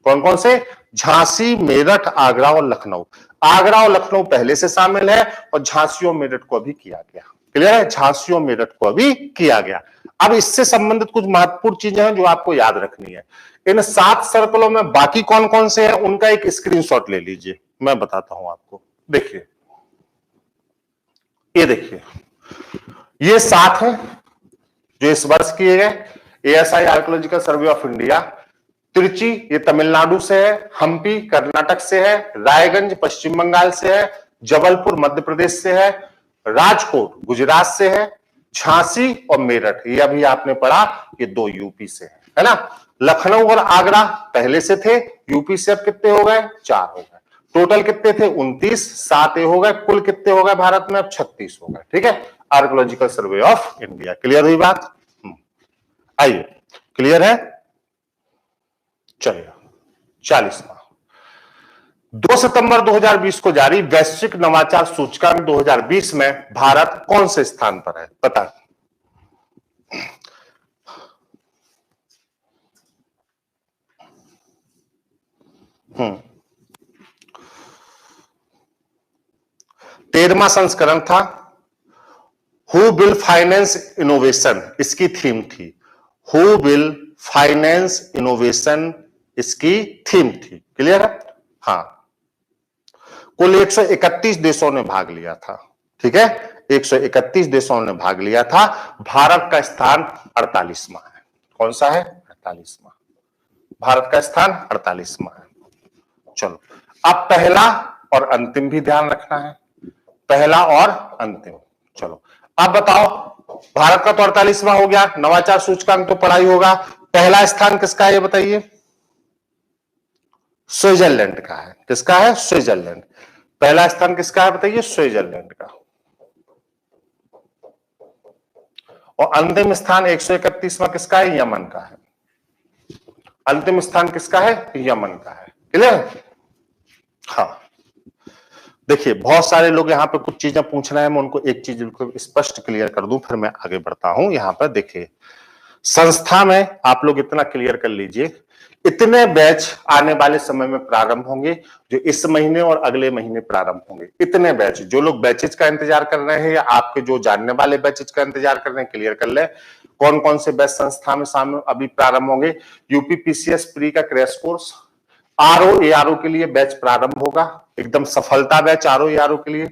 कौन कौन से? झांसी, मेरठ, आगरा और लखनऊ। आगरा और लखनऊ पहले से शामिल है और झांसी और मेरठ को अभी किया गया। क्लियर है? झांसी और मेरठ को अभी किया गया। अब इससे संबंधित कुछ महत्वपूर्ण चीजें हैं जो आपको याद रखनी है। इन 7 सर्कलों में बाकी कौन कौन से हैं उनका एक स्क्रीनशॉट ले लीजिए, मैं बताता हूं आपको। देखिए, ये देखिए, ये 7 हैं जो इस वर्ष किए गए ASI archaeological survey of India. Tiruchi ये तमिलनाडु से है, हम्पी कर्नाटक से है, रायगंज पश्चिम बंगाल से है, जबलपुर मध्य प्रदेश से है, राजकोट गुजरात से है, झांसी और मेरठ ये अभी आपने पढ़ा ये 2 यूपी से है ना। लखनऊ और आगरा पहले से थे, यूपी से अब कितने हो गए? 4 हो गए। टोटल कितने थे? 29, 7 हो गए, कुल कितने हो गए भारत में? अब 36 हो गए। ठीक है, archaeological survey of India. Clear हुई बात? आइए, क्लियर है? चलिए 40वां, 2 सितंबर 2020 को जारी वैश्विक नवाचार सूचकांक 2020 में भारत कौन से स्थान पर है? पता 13वां संस्करण था हु विल फाइनेंस इनोवेशन, इसकी थीम थी। हु विल फाइनेंस इनोवेशन इसकी थीम थी। क्लियर है? हाँ, कुल 131 देशों ने भाग लिया था। ठीक है, 131 देशों ने भाग लिया था। भारत का स्थान 48वां है। कौन सा है? 48वां। भारत का स्थान 48वां है। चलो, अब पहला और अंतिम भी ध्यान रखना है। पहला और अंतिम। चलो, अब बताओ, भारत का तो 48वां हो गया, नवाचार सूचकांक तो पढ़ाई होगा। पहला स्थान किसका है ये बताइए? स्विट्जरलैंड का है। किसका है? स्विट्जरलैंड। पहला स्थान किसका है बताइए? स्विट्जरलैंड का। और अंतिम स्थान 131वां किसका है? यमन का है। अंतिम स्थान किसका है? यमन का है। क्लियर? हाँ, देखिए बहुत सारे लोग यहाँ पे कुछ चीजें पूछ रहे हैं, मैं उनको एक चीज स्पष्ट क्लियर कर दूं, फिर मैं आगे बढ़ता हूं। यहाँ पर देखिए, संस्था में आप लोग इतना क्लियर कर लीजिए, इतने बैच आने वाले समय में प्रारंभ होंगे, जो इस महीने और अगले महीने प्रारंभ होंगे। इतने बैच, जो लोग बैचेज का इंतजार कर रहे हैं या आपके जो जानने वाले बैचेज का इंतजार कर रहे हैं, क्लियर कर ले कौन कौन से बैच संस्था में शामिल अभी प्रारंभ होंगे। यूपी पीसीएस प्री का क्रैश कोर्स, आरओ एआरओ के लिए बैच प्रारंभ होगा, एकदम सफलता बैच आरओ एआरओ के लिए।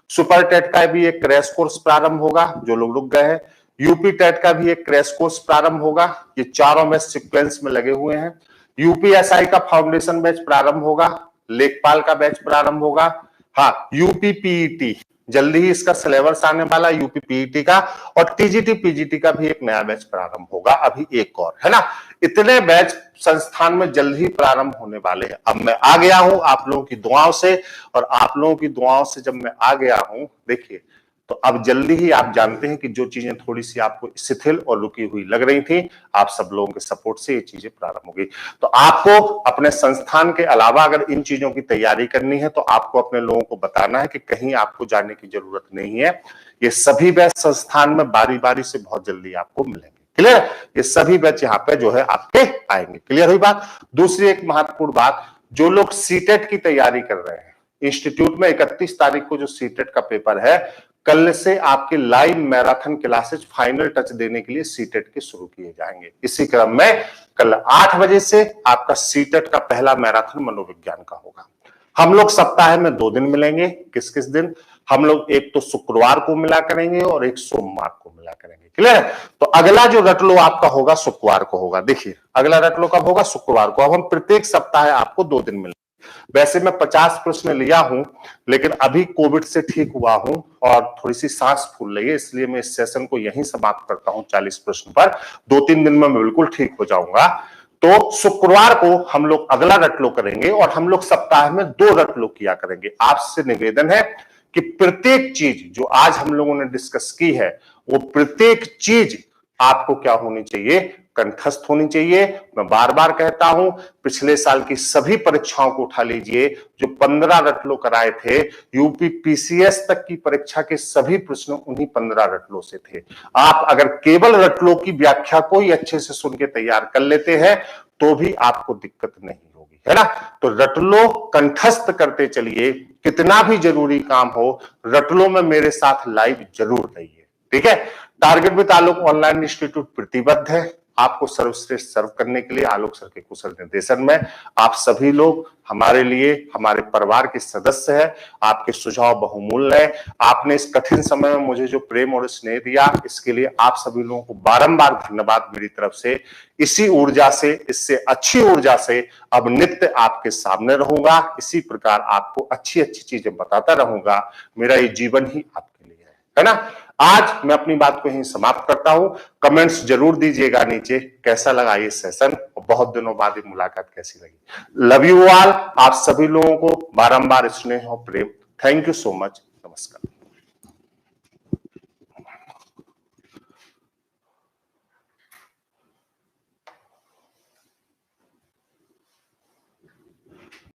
सुपर टेट का भी एक क्रैश कोर्स प्रारंभ होगा, जो लोग रुक गए हैं। यूपी टेट का भी एक क्रैश कोर्स प्रारंभ होगा। ये चारों बैच सीक्वेंस में लगे हुए हैं। यूपीएसआई का फाउंडेशन बैच प्रारंभ होगा, लेखपाल का बैच प्रारंभ होगा। हाँ, यूपी पीईटी जल्दी ही इसका सिलेबस आने वाला यूपी पीईटी का, और टीजीटी पीजीटी का भी एक नया बैच प्रारंभ होगा, अभी एक और है ना। इतने बैच संस्थान में जल्द ही प्रारंभ होने वाले हैं। अब मैं आ गया हूं आप लोगों की दुआओं से, और आप लोगों की दुआओं से जब मैं आ गया हूं, देखिए तो अब जल्दी ही आप जानते हैं कि जो चीजें थोड़ी सी आपको शिथिल और रुकी हुई लग रही थी, आप सब लोगों के सपोर्ट से ये चीजें प्रारंभ हो गई। तो आपको अपने संस्थान के अलावा अगर इन चीजों की तैयारी करनी है, तो आपको अपने लोगों को बताना है कि कहीं आपको जाने की जरूरत नहीं है। ये सभी बैच संस्थान में बारी बारी से बहुत जल्दी आपको मिलेंगे। क्लियर? ये सभी बैच यहाँ पे जो है आपके आएंगे। क्लियर हुई बात? दूसरी एक महत्वपूर्ण बात, जो लोग सीटेट की तैयारी कर रहे हैं, इंस्टीट्यूट में 31 तारीख को जो सीटेट का पेपर है, कल से आपके live marathon classes final touch देने के लिए सीटेट के शुरू किए जाएंगे। इसी क्रम में कल 8 बजे से आपका सीटेट का पहला मैराथन मनोविज्ञान का होगा। हम लोग सप्ताह में 2 दिन मिलेंगे। किस किस दिन? हम लोग एक तो शुक्रवार को मिला करेंगे और एक सोमवार को मिला करेंगे। क्लियर? तो अगला जो रटलो आपका होगा शुक्रवार को होगा। देखिए, अगला रटलो कब होगा? शुक्रवार को। अब हम प्रत्येक सप्ताह आपको 2 दिन मिलेंगे। वैसे मैं 50 प्रश्न लिया हूं, लेकिन अभी कोविड से ठीक हुआ हूं और थोड़ी सी सांस फूल रही है, इसलिए मैं इस सेशन को यहीं समाप्त करता हूं 40 प्रश्न पर। 2-3 दिन में मैं बिल्कुल ठीक हो जाऊंगा। तो शुक्रवार को हम लोग अगला रटलो करेंगे, और हम लोग सप्ताह में 2 रटलो किया करेंगे। आपसे निवेदन है कि प्रत्येक चीज जो आज हम लोगों ने डिस्कस की है, वो प्रत्येक चीज आपको क्या होनी चाहिए? कंठस्थ होनी चाहिए। मैं बार बार कहता हूं, पिछले साल की सभी परीक्षाओं को उठा लीजिए, जो 15 रटलो कराए थे, यूपी पीसीएस तक की परीक्षा के सभी प्रश्न उन्हीं 15 रटलो से थे। आप अगर केवल रटलो की व्याख्या को ही अच्छे से सुन के तैयार कर लेते हैं, तो भी आपको दिक्कत नहीं होगी, है ना। तो रटलो कंठस्थ करते चलिए, कितना भी जरूरी काम हो, रटलो में मेरे साथ लाइव जरूर रहिए। ठीक है? Target with Alok online institute प्रतिबद्ध है आपको सर्वश्रेष्ठ सर्व करने के लिए। आलोक सर के कुशल निर्देशन में आप सभी लोग हमारे लिए, हमारे परिवार के सदस्य हैं। आपके सुझाव बहुमूल्य है। आपने इस कठिन समय में मुझे जो प्रेम और स्नेह दिया, इसके लिए आप सभी लोगों को बारंबार धन्यवाद मेरी तरफ से। इसी ऊर्जा से, इससे अच्छी ऊर्जा से अब नित्य आपके सामने रहूंगा। इसी प्रकार आपको अच्छी अच्छी चीजें बताता रहूंगा। मेरा ये जीवन ही आपके लिए है ना। आज मैं अपनी बात को यहीं समाप्त करता हूं। कमेंट्स जरूर दीजिएगा नीचे, कैसा लगा ये सेशन और बहुत दिनों बाद ये मुलाकात कैसी लगी। Love you all. आप सभी लोगों को बारंबार स्नेह और प्रेम। Thank you so much. नमस्कार।